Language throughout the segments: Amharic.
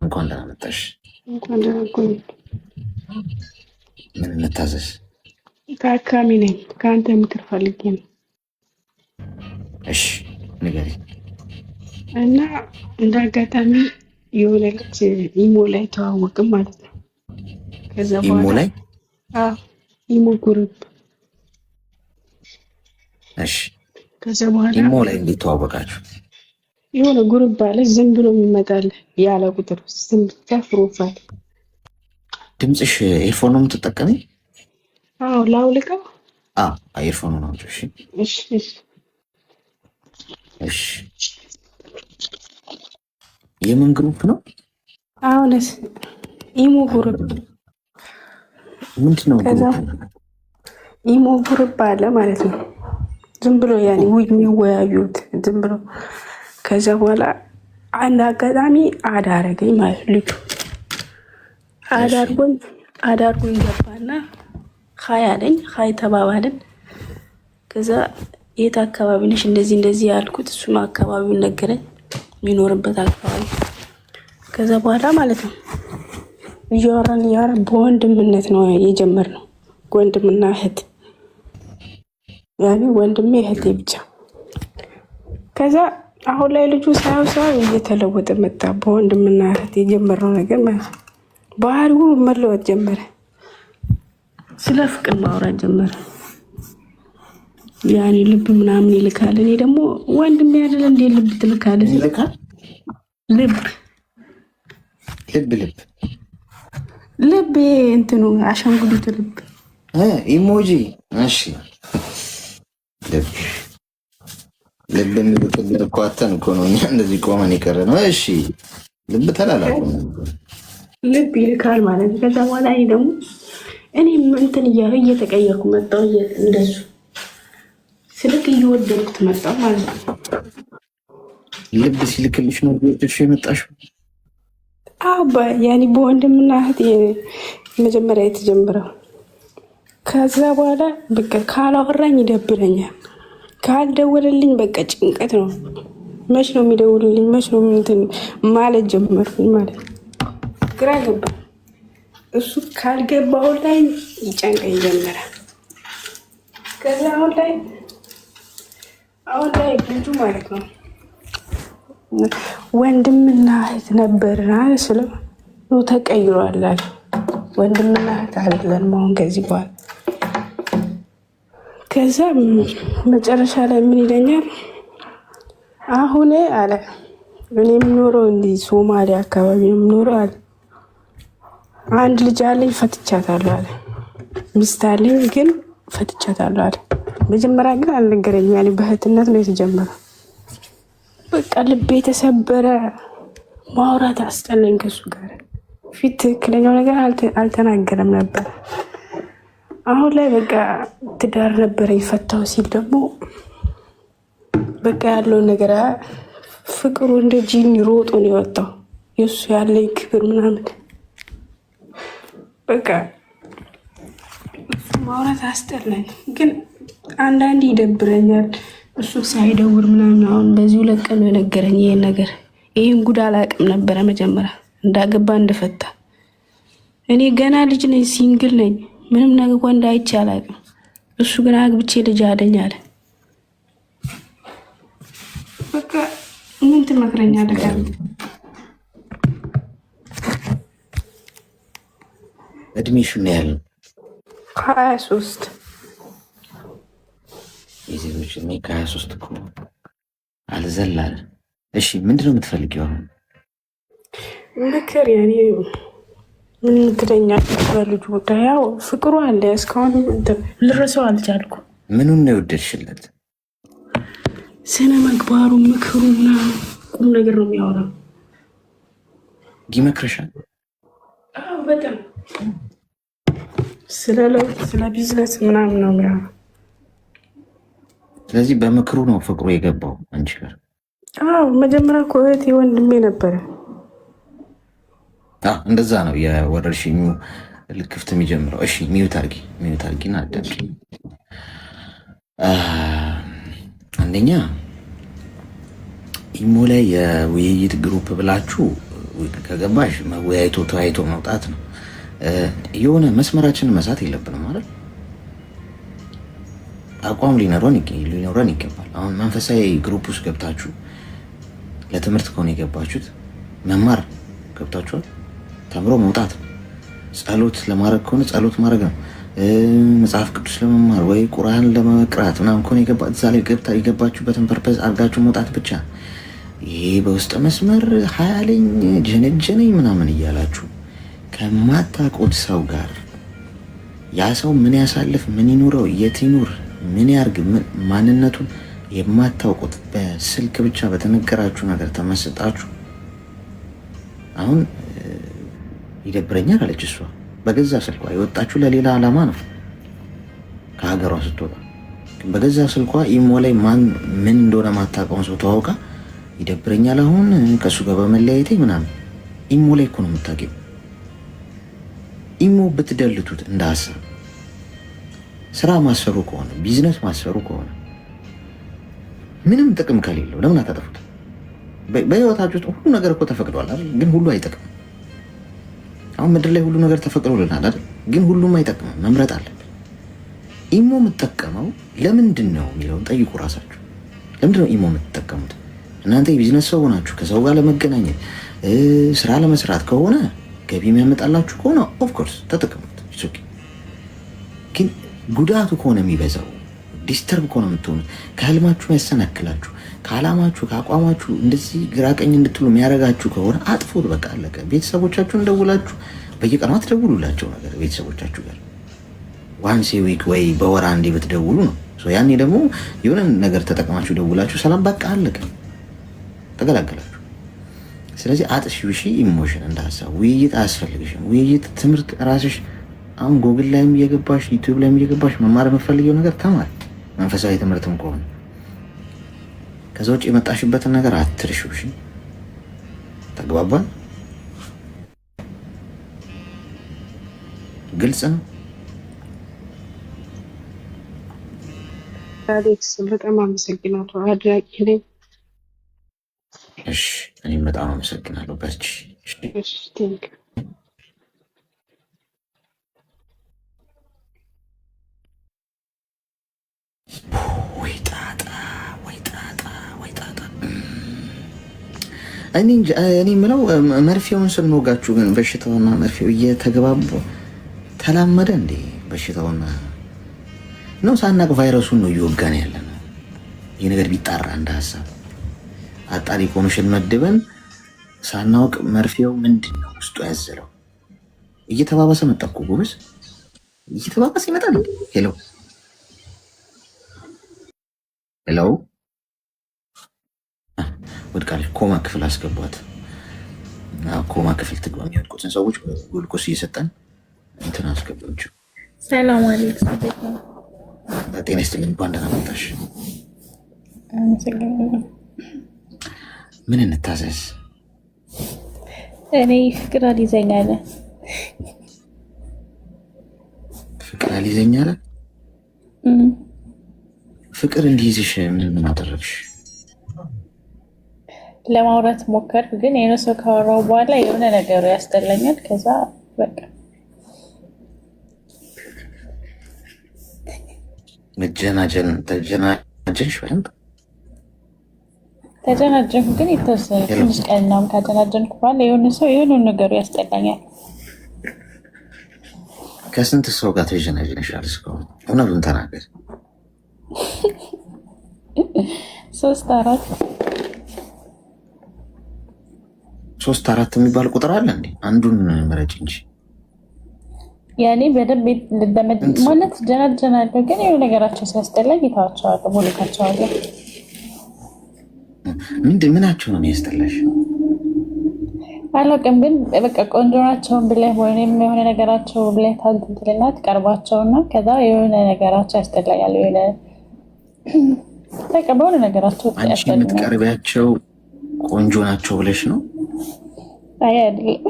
እንኳን ደህና መጣሽ። እንኳን ደህና ቆይ። ምን እንታዘዝ? ታካሚ ነኝ። ከአንተ ምክር ፈልጌ ነው። እሺ ንገሪ። እና እንደ አጋጣሚ የሆነ ልጅ ኢሞ ላይ ተዋወቅም ማለት ነው። ከዛ ኢሞ በኋላ ላይ? አዎ ኢሞ ግሩፕ። እሺ ከዛ በኋላ ኢሞ ላይ እንዴት ተዋወቃችሁ? የሆነ ግሩፕ አለ፣ ዝም ብሎ የሚመጣል ያለ ቁጥር ዝም ብቻ ፕሮፋይል። ድምፅሽ ኤርፎን ነው የምትጠቀሚ? አዎ ላውልቀው። ኤርፎን ነው። እሺ እሺ እሺ እሺ። የምን ግሩፕ ነው? አሁንስ ኢሞ ግሩፕ ምንድነው? ከዛ ኢሞ ግሩፕ አለ ማለት ነው። ዝም ብሎ ያኔ የሚወያዩት ዝም ብሎ። ከዛ በኋላ አንድ አጋጣሚ አዳረገኝ ማለት ልጁ አዳርጎኝ ገባና ሀይ አለኝ። ሀይ ተባባልን። ከዛ የት አካባቢ ነሽ? እንደዚህ እንደዚህ ያልኩት እሱም አካባቢውን ነገረኝ፣ የሚኖርበት አካባቢ። ከዛ በኋላ ማለት ነው እያወራን በወንድምነት ነው የጀመርነው። ወንድምና እህት ያኔ ወንድሜ እህቴ ብቻ። ከዛ አሁን ላይ ልጁ ሳያው እየተለወጠ መጣ። በወንድምና እህት የጀመርነው ነገር ማለት ነው ባህሪው መለወጥ ጀመረ። ስለ ፍቅር ማውራት ጀመረ። ያኔ ልብ ምናምን ይልካል። እኔ ደግሞ ወንድሜ አይደል እንዴ ልብ ትልካለህ? ልብ ልብ እንትኑ አሻንጉሊቱ ልብ ኢሞጂ። እሺ ልብ የሚልክልን እኮ አተን እኮ ነው። እኛ እንደዚህ ቆመን የቀረ ነው። እሺ ልብ ተላላቁ ልብ ይልካል ማለት ነው። ከዛ በኋላ እኔ ደግሞ እኔም እንትን እያለ እየተቀየርኩ መጣሁ። እንደሱ ስልክ እየወደድኩት መጣሁ ማለት ነው። ልብ ሲልክልሽ ነው ወደድሽ የመጣሽው? ያኔ በወንድምና እህት መጀመሪያ የተጀመረው። ከዛ በኋላ በቃ ካላወራኝ ይደብረኛል፣ ካልደወለልኝ በቃ ጭንቀት ነው። መች ነው የሚደውልልኝ? መች ነው እንትን ማለት ጀመርኩኝ ማለት ነው። ግራ ገባ። እሱ ካልገባው ላይ ይጨንቀኝ ጀመረ። ከዛ አሁን ላይ ልጁ ማለት ነው ወንድምና እህት ነበርና ስለ ነው ተቀይሯል አለ። ወንድምና እህት አይደለም አሁን ከዚህ በኋላ። ከዛ መጨረሻ ላይ ምን ይለኛል አሁን አለ፣ እኔ የምኖረው እንዲህ ሶማሊያ አካባቢ ነው የምኖረው አለ። አንድ ልጅ አለኝ ፈትቻታለሁ አለ። ሚስት አለኝ ግን ፈትቻታለሁ አለ። መጀመሪያ ግን አልነገረኝም። ያኔ በእህትነት ነው የተጀመረው። በቃ ልቤ የተሰበረ፣ ማውራት አስጠላኝ ከሱ ጋር። ፊት ትክክለኛው ነገር አልተናገረም ነበር። አሁን ላይ በቃ ትዳር ነበረኝ ፈታው ሲል ደግሞ በቃ ያለውን ነገር ፍቅሩ እንደ ጂኒ ሮጦ ነው የወጣው። የእሱ ያለኝ ክብር ምናምን በቃ እሱ ማውራት አስጠላኝ። ግን አንዳንድ ይደብረኛል እሱ ሳይደውር ምናምን። አሁን በዚህ 2 ቀን ነው የነገረኝ ይሄን ነገር። ይሄን ጉድ አላውቅም ነበረ መጀመሪያ እንዳገባ እንደፈታ። እኔ ገና ልጅ ነኝ፣ ሲንግል ነኝ፣ ምንም ነገር ወንድ አይቼ አላውቅም። እሱ ግን አግብቼ ልጅ አለኝ አለ። በቃ ምን ትመክረኛለህ? እድሜሽ ምን ያህል ነው? 23 የሴቶች እድሜ ከ23 እኮ አልዘላለ። እሺ ምንድነው የምትፈልጊው አሁን? ምክር ያኔ ምን ትለኛለህ? በልጁ ጉዳይ ያው ፍቅሩ አለ፣ እስካሁን ልረሳው አልቻልኩ። ምኑን ነው የወደድሽለት? ስነ ምግባሩ፣ ምክሩ ምናምን ቁም ነገር ነው የሚያወራው። ይመክርሻል? አዎ በጣም ስለ ለውጥ፣ ስለ ቢዝነስ ምናምን ነው የሚያወራው። ስለዚህ በምክሩ ነው ፍቅሩ የገባው አንቺ ጋር? አዎ መጀመሪያ እኮ እህቴ ወንድሜ ነበረ። እንደዛ ነው የወረርሽኙ ልክፍት የሚጀምረው። እሺ ሚዩት አድርጊና አዳምጪ። አንደኛ ኢሞ ላይ የውይይት ግሩፕ ብላችሁ ከገባሽ መወያይቶ ተወያይቶ መውጣት ነው። የሆነ መስመራችንን መሳት የለብንም ማለት አቋም ሊኖረን ይገባል። አሁን መንፈሳዊ ግሩፕ ውስጥ ገብታችሁ ለትምህርት ከሆነ የገባችሁት መማር ገብታችኋል፣ ተምሮ መውጣት ነው። ጸሎት ለማድረግ ከሆነ ጸሎት ማድረግ ነው። መጽሐፍ ቅዱስ ለመማር ወይ ቁርአን ለመቅራት ምናምን ከሆነ እዛ ላይ የገባችሁበትን ፐርፐዝ አድርጋችሁ መውጣት ብቻ። ይሄ በውስጥ መስመር ሀያለኝ ጀነጀነኝ ምናምን እያላችሁ ከማታውቁት ሰው ጋር ያ ሰው ምን ያሳልፍ፣ ምን ይኑረው፣ የት ይኑር፣ ምን ያርግ፣ ማንነቱን የማታውቁት በስልክ ብቻ በተነገራችሁ ነገር ተመስጣችሁ። አሁን ይደብረኛል አለች እሷ። በገዛ ስልኳ የወጣችሁ ለሌላ ዓላማ ነው። ከሀገሯ ስትወጣ በገዛ ስልኳ ኢሞ ላይ ማን ምን እንደሆነ ማታውቀውን ሰው ተዋውቃ ይደብረኛል አሁን ከእሱ ጋር በመለያየቴ ምናምን። ኢሞ ላይ እኮ ነው የምታውቂው። ኢሞ ብትደልቱት እንደ ሀሳብ ስራ ማሰሩ ከሆነ ቢዝነስ ማሰሩ ከሆነ ምንም ጥቅም ከሌለው ለምን አታጠፉት? በህይወታችሁ ውስጥ ሁሉ ነገር እኮ ተፈቅዷል አይደል? ግን ሁሉ አይጠቅምም። አሁን ምድር ላይ ሁሉ ነገር ተፈቅዶልናል አይደል? ግን ሁሉም አይጠቅምም። መምረጥ አለብን። ኢሞ የምትጠቀመው ለምንድን ነው የሚለውን ጠይቁ ራሳችሁ። ለምንድን ነው ኢሞ የምትጠቀሙት? እናንተ የቢዝነስ ሰው ሆናችሁ ከሰው ጋር ለመገናኘት ስራ ለመስራት ከሆነ ገቢ የሚያመጣላችሁ ከሆነ ኦፍኮርስ ተጠቀሙት። ግን ጉዳቱ ከሆነ የሚበዛው ዲስተርብ ከሆነ የምትሆኑት ከህልማችሁ ያሰናክላችሁ ከዓላማችሁ ከአቋማችሁ እንደዚህ ግራቀኝ እንድትሉ የሚያደርጋችሁ ከሆነ አጥፎት። በቃ አለቀ። ቤተሰቦቻችሁን ደውላችሁ በየቀኑ አትደውሉላቸው ነገር ቤተሰቦቻችሁ ጋር ዋንስ ዊክ ወይ በወር አንዴ ብትደውሉ ነው። ያኔ ደግሞ የሆነ ነገር ተጠቅማችሁ ደውላችሁ ሰላም በቃ አለቀ፣ ተገላገላችሁ። ስለዚህ አጥሺው ኢሞሽን እንደ ሀሳብ ውይይት አያስፈልግሽም። ውይይት ትምህርት ራስሽ አሁን ጉግል ላይም እየገባሽ ዩቲዩብ ላይም እየገባሽ መማር የምትፈልጊው ነገር ተማር። መንፈሳዊ ትምህርትም ከሆነ ከዛ ውጭ የመጣሽበትን ነገር አትርሺው። ተግባባን? ግልጽ ነው። አሌክስ በጣም አመሰግናለሁ። አድራቂ ነኝ። እሺ እኔም በጣም አመሰግናለሁ። በርቺ። እሺ ቴንክ ወይ ጣጣ ወይ ጣጣ ወይ ጣጣ። እኔ የምለው መርፌውን ስንወጋችሁ ግን በሽታውና መርፌው እየተገባቡ ተላመደ እንዴ? በሽታውና ነው ሳናቅ ቫይረሱን ነው እየወጋን ያለ ነው። ይህ ነገር ቢጣራ እንደ ሀሳብ አጣሪ ኮሚሽን መድበን ሳናውቅ መርፌው ምንድን ነው ውስጡ ያዘለው እየተባባሰ መጣ እኮ ጎበዝ፣ እየተባባሰ ይመጣል። ሄሎ ሄሎ፣ ወድቃለች። ኮማ ክፍል አስገቧት። ኮማ ክፍል ትግባ። የሚወድቁትን ሰዎች ጉልኮስ እየሰጠን እንትን አስገባችሁ። ሰላም አለይኩም። ጤና ይስጥልኝ። እንኳን ደህና መጣሽ። ምን እንታዘዝ? እኔ ፍቅር አልይዘኝ አለ። ፍቅር አልይዘኝ አለ። ፍቅር እንዲይዝሽ ምን አደረግሽ? ለማውራት ሞከርኩ፣ ግን የሆነ ሰው ካወራው በኋላ የሆነ ነገሩ ያስጠላኛል። ከዛ በቃ ተጀናጀንሽ በደንብ ተጀናጀንኩ፣ ግን የተወሰነ ትንሽ ቀን ነው። ካጀናጀንኩ በኋላ የሆነ ሰው የሆነ ነገሩ ያስጠላኛል። ከስንት ሰው ጋር ተጀናጀንሻል እስካሁን? እውነቱን ተናገር። 3 4 3 4 የሚባል ቁጥር አለ እንዴ? አንዱን መረጭ እንጂ። ያኔ በደንብ ልደመድ ማለት ጀናጀናለሁ፣ ግን የሆነ ነገራቸው ሲያስጠላኝ ይተዋቸዋለሁ፣ ሞልካቸዋለሁ። ምናቸው ነው የሚያስጠላሽ? አላውቅም፣ ግን በቃ ቆንጆ ናቸውን ብለህ ወይም የሆነ ነገራቸው ብለህ ታንትልና ትቀርባቸውና ከዛ የሆነ ነገራቸው ያስጠላኛል። የሆነ በቃ በሆነ ነገራቸው አንቺ የምትቀርቢያቸው ቆንጆ ናቸው ብለሽ ነው? አይ አይደለም።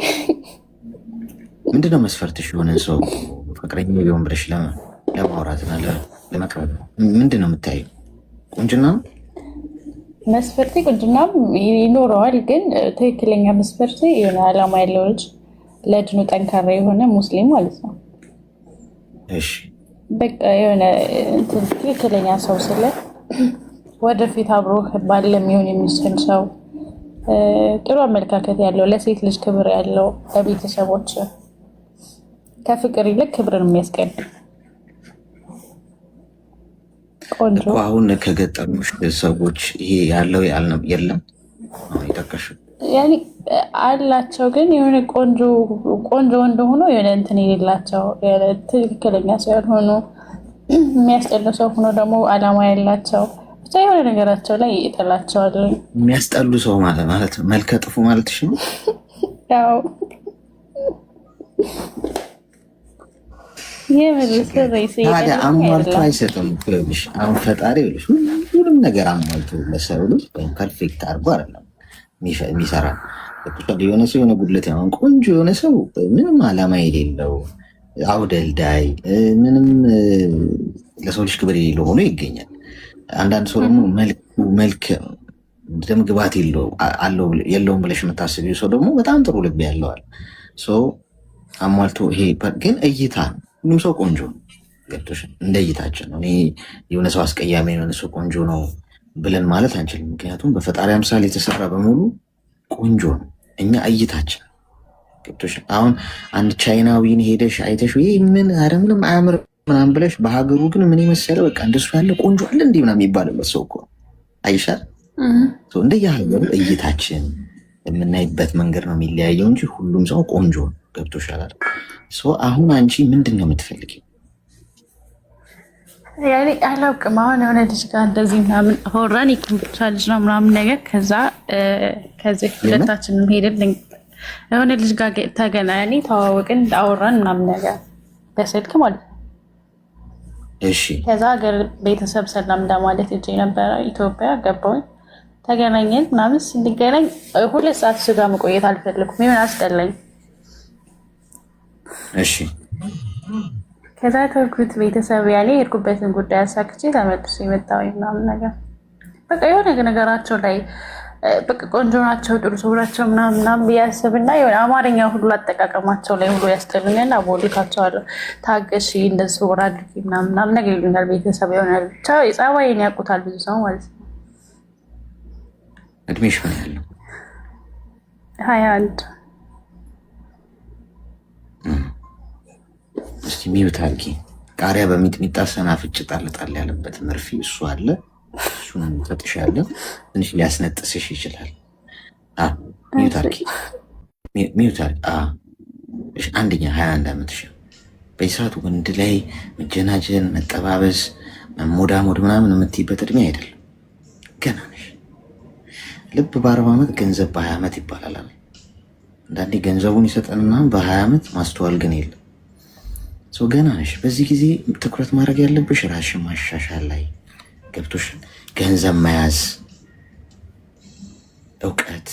ምንድነው መስፈርትሽ? የሆነ ሰው ፍቅረኛ ቢሆን ብለሽ ለማውራትና ለመቅረብ ምንድነው የምታየው? ቁንጅና ነው? መስፈርቴ ቁንጅናም ይኖረዋል፣ ግን ትክክለኛ መስፈርቴ የሆነ ዓላማ ያለው ልጅ ለድኑ ጠንካራ የሆነ ሙስሊም ማለት ነው። እሺ በቃ የሆነ ትክክለኛ ሰው ስለ ወደፊት አብሮ ባል ለሚሆን የሚችል ሰው፣ ጥሩ አመለካከት ያለው፣ ለሴት ልጅ ክብር ያለው፣ ለቤተሰቦች ከፍቅር ይልቅ ክብርን የሚያስቀድም ቆንጆ። አሁን ከገጠሙሽ ሰዎች ይሄ ያለው የለም የጠቀሽው ያኔ አላቸው፣ ግን የሆነ ቆንጆ እንደሆኑ የሆነ እንትን የሌላቸው ትክክለኛ ሰው ያልሆኑ የሚያስጠሉ ሰው ሆኖ ደግሞ ዓላማ ያላቸው ብቻ የሆነ ነገራቸው ላይ ይጥላቸዋል። የሚያስጠሉ ሰው ማለት መልከ ጥፉ ማለትሽ ነው? ያው ታዲያ አሟልቶ አይሰጥም። አሁን ፈጣሪ ልሽ ሁሉም ነገር አሟልቶ ለሰው ልጅ ፐርፌክት አድርጎ አይደለም የሚሰራ። የሆነ ሰው የሆነ ጉድለት አሁን ቆንጆ የሆነ ሰው ምንም ዓላማ የሌለው አውደልዳይ ምንም ለሰው ልጅ ክብር የሌለው ሆኖ ይገኛል። አንዳንድ ሰው ደግሞ መልክ ደም ግባት የለውም ብለሽ የምታስቢው ሰው ደግሞ በጣም ጥሩ ልብ ያለዋል። አሟልቶ ይሄ ግን እይታ ነው። ሁሉም ሰው ቆንጆ ነው። ገብቶሽ እንደ እይታችን ነው። የሆነ ሰው አስቀያሚ የሆነ ሰው ቆንጆ ነው ብለን ማለት አንችልም። ምክንያቱም በፈጣሪ አምሳል የተሰራ በሙሉ ቆንጆ ነው። እኛ እይታችን ገብቶሽ። አሁን አንድ ቻይናዊን ሄደሽ አይተሽ ይህ ምን ኧረ ምንም አያምር ምናምን ብለሽ በሀገሩ ግን ምን የመሰለ በቃ እንደሱ ያለ ቆንጆ አለ እንዲህ ምናምን የሚባልበት ሰው እኮ አይሻል። እንደየሀገሩ እይታችን የምናይበት መንገድ ነው የሚለያየው እንጂ ሁሉም ሰው ቆንጆ ነው። ገብቶሻል አይደል? አሁን አንቺ ምንድን ነው የምትፈልጊው? ያኔ አላውቅም። አሁን የሆነ ልጅ ጋር እንደዚህ ምናምን አወራን፣ የኮምፒውተር ልጅ ነው ምናምን ነገር። ከዚህ ሁለታችንም ሄድን የሆነ ልጅ ጋር ተገናኘን፣ ተዋወቅን፣ አወራን ምናምን ነገር በስልክ ማለት ነው። እሺ ከዛ ሀገር ቤተሰብ ሰላም ለማለት እጄ ነበረ ኢትዮጵያ ገባሁኝ። ተገናኘን ምናምን። ስንገናኝ 2 ሰዓት እሱ ጋር መቆየት አልፈለኩም፣ ይሆን አስጠላኝ። እሺ ከዛ ተርኩት ቤተሰብ ያኔ የሄድኩበትን ጉዳይ አሳክቼ ተመልሶ የመጣሁኝ ምናምን ነገር። በቃ የሆነ ነገራቸው ላይ በቃ ቆንጆ ናቸው፣ ጥሩ ሰው ናቸው ምናምን ብያስብና የሆነ አማርኛ ሁሉ አጠቃቀማቸው ላይ ሁሉ ያስጠሉኛል። አቦልካቸዋለሁ። ታገሺ እንደዚህ ወራ አድርጊ ምናምን ነገር ይሉኛል ቤተሰብ። ይሆናል ብቻ ጸባይን ያውቁታል ብዙ ሰው ማለት ነው። እድሜሽ ምን ያለው? 21 እስቲ ሚዩት አድርጊ። ቃሪያ በሚጥሚጣ ሰናፍጭ ጣል ያለበት መርፌ እሱ አለ። እሱን ሰጥሻለሁ። ትንሽ ሊያስነጥስሽ ይችላል። ሚዩት አድርጊ። አንደኛ 21 ዓመትሽ። በሰዓቱ ወንድ ላይ መጀናጀን፣ መጠባበስ፣ መሞዳሞድ ምናምን የምትይበት እድሜ አይደለም። ገና ነሽ። ልብ በ40 ዓመት ገንዘብ በ20 ዓመት ይባላል። አንዳንዴ ገንዘቡን ይሰጠንና በ20 ዓመት ማስተዋል ግን የለም። ገና ነሽ። በዚህ ጊዜ ትኩረት ማድረግ ያለብሽ ራስሽን ማሻሻል ላይ ገብቶሽ፣ ገንዘብ መያዝ፣ እውቀት፣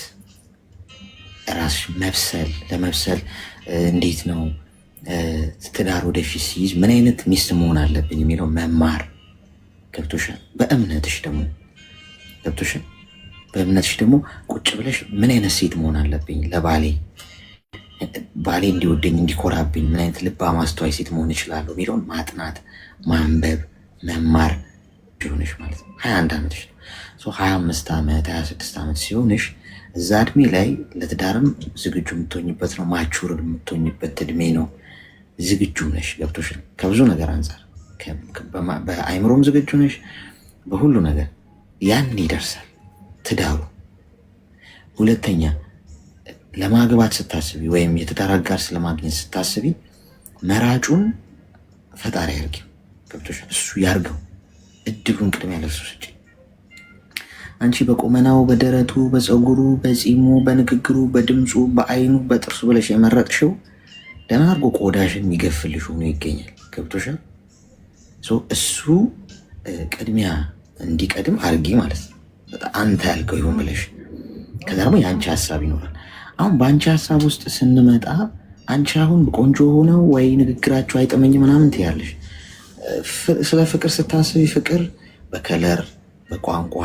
ራስሽ መብሰል። ለመብሰል እንዴት ነው ትዳር ወደፊት ሲይዝ ምን አይነት ሚስት መሆን አለብኝ የሚለው መማር ገብቶሻል። በእምነትሽ ደግሞ ቁጭ ብለሽ ምን አይነት ሴት መሆን አለብኝ ባሌ እንዲወደኝ እንዲኮራብኝ ምን አይነት ልባ ማስተዋይ ሴት መሆን እችላለሁ የሚለውን ማጥናት፣ ማንበብ፣ መማር ሲሆንሽ ማለት ነው። 21 ዓመትሽ ነው። 25 ዓመት 26 ዓመት ሲሆንሽ እዛ እድሜ ላይ ለትዳርም ዝግጁ የምትሆኝበት ነው። ማቹር የምትሆኝበት እድሜ ነው። ዝግጁ ነሽ። ገብቶሽ ከብዙ ነገር አንጻር በአይምሮም ዝግጁ ነሽ። በሁሉ ነገር ያን ይደርሳል ትዳሩ። ሁለተኛ ለማግባት ስታስቢ ወይም የትዳር አጋር ስለማግኘት ስታስቢ መራጩን ፈጣሪ ያርጊው። ገብቶሻል? እሱ ያርገው። እድሉን ቅድሚያ ለእሱ ስጪ። አንቺ በቁመናው፣ በደረቱ፣ በፀጉሩ፣ በፂሙ፣ በንግግሩ፣ በድምፁ፣ በአይኑ፣ በጥርሱ ብለሽ የመረጥሽው ደህና አድርጎ ቆዳሽን የሚገፍልሽ ሆኖ ይገኛል። ገብቶሻል? እሱ ቅድሚያ እንዲቀድም አርጊ ማለት ነው። አንተ ያልከው ይሆን ብለሽ ከዛ ደግሞ የአንቺ ሀሳብ ይኖራል። አሁን በአንቺ ሀሳብ ውስጥ ስንመጣ አንቺ አሁን ቆንጆ ሆነው ወይ ንግግራቸው አይጠመኝ ምናምን ትያለሽ። ስለ ፍቅር ስታስቢ ፍቅር በከለር፣ በቋንቋ፣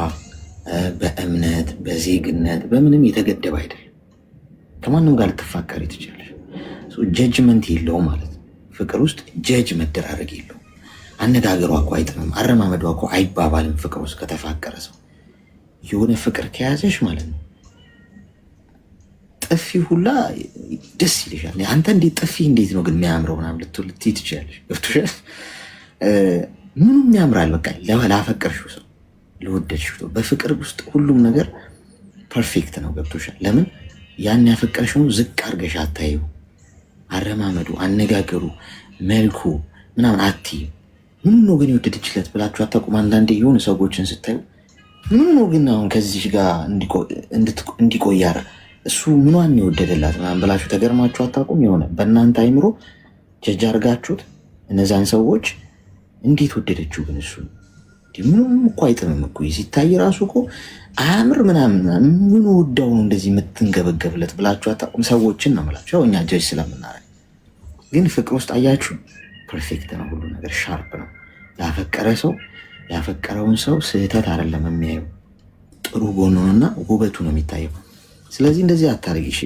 በእምነት በዜግነት በምንም የተገደበ አይደለም። ከማንም ጋር ልትፋቀሪ ትችላለሽ። ጀጅመንት የለውም ማለት ነው። ፍቅር ውስጥ ጀጅ መደራረግ የለውም። አነጋገሯ እኮ አይጥምም፣ አረማመዷ እኮ አይባባልም። ፍቅር ውስጥ ከተፋቀረ ሰው የሆነ ፍቅር ከያዘሽ ማለት ነው ጥፊ ሁላ ደስ ይልሻል። አንተ እንዴት ጥፊ እንዴት ነው ግን የሚያምረው ምናምን ልትይ ትችላለሽ። ገብቶሻል? ምኑም ያምራል። በቃ ላፈቀርሽው ሰው ለወደድሽው ሰው በፍቅር ውስጥ ሁሉም ነገር ፐርፌክት ነው። ገብቶሻል? ለምን ያን ያፈቀርሽው ዝቅ አድርገሽ አታዩ። አረማመዱ፣ አነጋገሩ፣ መልኩ ምናምን አትይም። ምን ነው ግን የወደደችለት ብላችሁ አታውቁም? አንዳንዴ የሆኑ ሰዎችን ስታዩ ምን ነው ግን አሁን ከዚህ ጋር እንዲቆያር እሱ ምኗን የወደደላት ምናምን ብላችሁ ተገርማችሁ አታውቁም? የሆነ በእናንተ አይምሮ ጀጅ አድርጋችሁት እነዛን ሰዎች እንዴት ወደደችው ግን እሱ ምንም እኮ አይጥምም እኮ ሲታይ ራሱ እኮ አያምር ምናምን ምን ወዳው ነው እንደዚህ የምትንገበገብለት ብላችሁ አታውቁም? ሰዎችን ነው የምላችሁ። ያው እኛ ጀጅ ስለምናረግ ግን ፍቅር ውስጥ አያችሁ ፐርፌክት ነው፣ ሁሉ ነገር ሻርፕ ነው። ያፈቀረ ሰው ያፈቀረውን ሰው ስህተት አይደለም የሚያየው፣ ጥሩ ጎኑንና ውበቱ ነው የሚታየው። ስለዚህ እንደዚህ አታርጊ እሺ።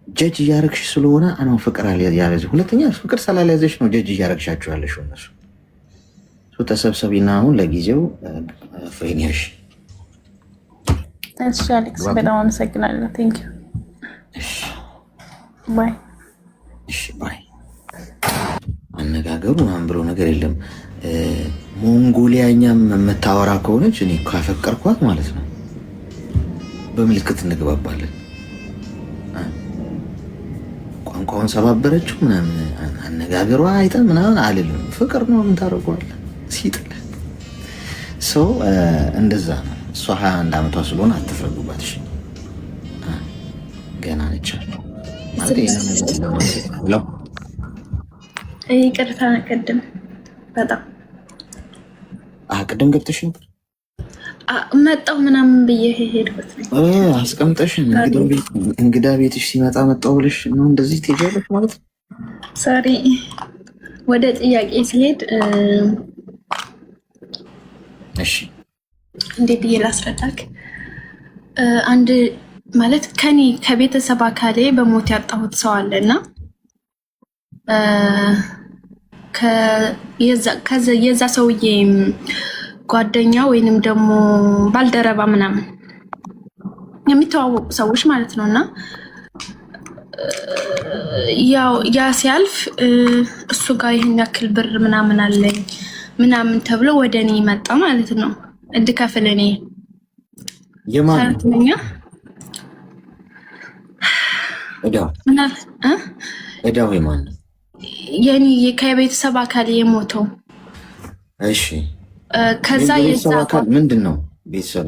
ጀጅ እያረግሽ ስለሆነ አሁን ፍቅር ያለዚ ሁለተኛ ፍቅር ስላልያዘሽ ነው ጀጅ እያረግሻቸው ያለሽው እነሱ። ተሰብሰቢና አሁን ለጊዜው ፍሬን ያሽ። እሺ አሌክስ በጣም አመሰግናለሁ። ቴንክ ዩ ባይ። እሺ ባይ። አነጋገሩ ምናምን ብሎ ነገር የለም። ሞንጎሊያኛም የምታወራ ከሆነች እኔ ካፈቀርኳት ማለት ነው በምልክት እንግባባለን። ቋንቋውን ሰባበረችው ምናምን አነጋገሯ አይተ ምናምን አልልም። ፍቅር ነው ምን ታደርገዋለህ ሲጥል ሰው እንደዛ ነው። እሷ 21 ዓመቷ ስለሆነ አትፍረዱባት እሺ። ገና ነች ማለት ነው። ይቅርታ ቅድም በጣም ቅድም ገብተሽ ነበር መጣሁ ምናምን ብዬ ሄድኩት አስቀምጠሽ እንግዳ ቤትሽ ሲመጣ መጣሁ ብለሽ ነው እንደዚህ ትሄጃለሽ ማለት ነው። ሶሪ ወደ ጥያቄ ሲሄድ እሺ እንዴት ብዬ ላስረዳክ? አንድ ማለት ከኔ ከቤተሰብ አካሌ በሞት ያጣሁት ሰው አለና የዛ ሰውዬ ጓደኛ ወይንም ደግሞ ባልደረባ ምናምን የሚተዋወቁ ሰዎች ማለት ነው። እና ያው ያ ሲያልፍ እሱ ጋር ይህን ያክል ብር ምናምን አለኝ ምናምን ተብሎ ወደ እኔ መጣ ማለት ነው። እንድከፍል እኔ የማንኛ እዳው የማን የኔ ከቤተሰብ አካል የሞተው። እሺ ከዛ የቤተሰብ አካል ምንድን ነው? ቤተሰብ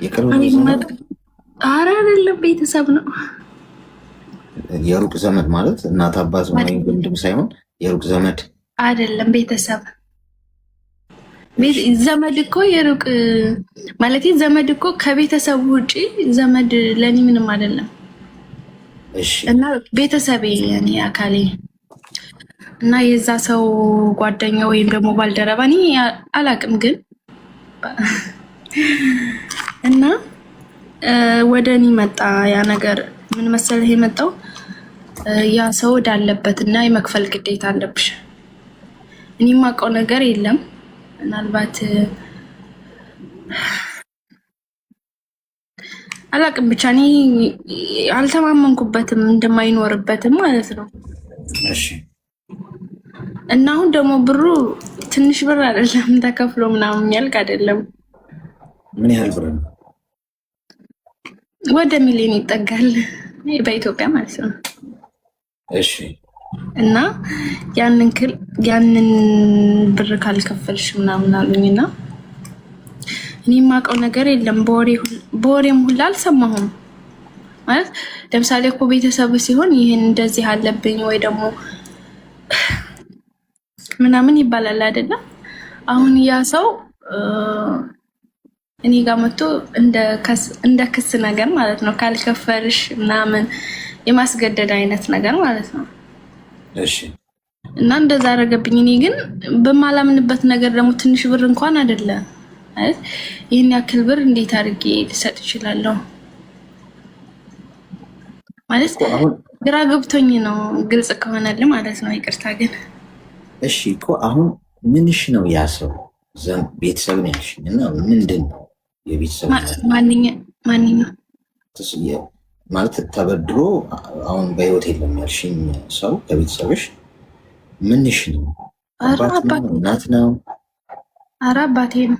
የቅርብ ኧረ አይደለም ቤተሰብ ነው። የሩቅ ዘመድ ማለት እናት አባት ወይም ወንድም ሳይሆን የሩቅ ዘመድ አይደለም ቤተሰብ። ዘመድ እኮ የሩቅ ማለት ዘመድ እኮ ከቤተሰብ ውጪ ዘመድ ለኔ ምንም አይደለም። እሺ እና ቤተሰቤ ያኔ አካሌ እና የዛ ሰው ጓደኛ ወይም ደግሞ ባልደረባ እኔ አላቅም ግን እና ወደ እኔ መጣ ያ ነገር። ምን መሰለህ የመጣው ያ ሰው እዳለበት እና የመክፈል ግዴታ አለብሽ። እኔ የማውቀው ነገር የለም። ምናልባት አላቅም ብቻ እኔ አልተማመንኩበትም እንደማይኖርበትም ማለት ነው። እሺ እና አሁን ደግሞ ብሩ ትንሽ ብር አይደለም ተከፍሎ ምናምን የሚያልቅ አይደለም። ምን ያህል ብር ነው? ወደ ሚሊዮን ይጠጋል በኢትዮጵያ ማለት ነው። እሺ እና ያንን ብር ካልከፈልሽ ምናምን አሉኝና እኔ የማውቀው ነገር የለም። በወሬም ሁላ አልሰማሁም። ማለት ለምሳሌ እኮ ቤተሰብ ሲሆን ይህን እንደዚህ አለብኝ ወይ ደግሞ ምናምን ይባላል አይደለም። አሁን ያ ሰው እኔ ጋር መጥቶ እንደ ክስ ነገር ማለት ነው ካልከፈልሽ ምናምን የማስገደድ አይነት ነገር ማለት ነው። እሺ እና እንደዛ አደረገብኝ። እኔ ግን በማላምንበት ነገር ደግሞ ትንሽ ብር እንኳን አይደለም ማለት ይህን ያክል ብር እንዴት አድርጌ ልሰጥ እችላለሁ? ማለት ግራ ገብቶኝ ነው፣ ግልጽ ከሆነልህ ማለት ነው። ይቅርታ ግን እሺ እኮ አሁን ምንሽ ነው ያ ሰው ቤተሰብ ነው ያልሽኝ እና ምንድን ነው የቤተሰብ ማንኛው ማለት ተበድሮ አሁን በህይወት የለም ያልሽኝ ሰው ከቤተሰብሽ ምንሽ ነው? አባት ነው? እናት ነው? ኧረ አባቴ ነው።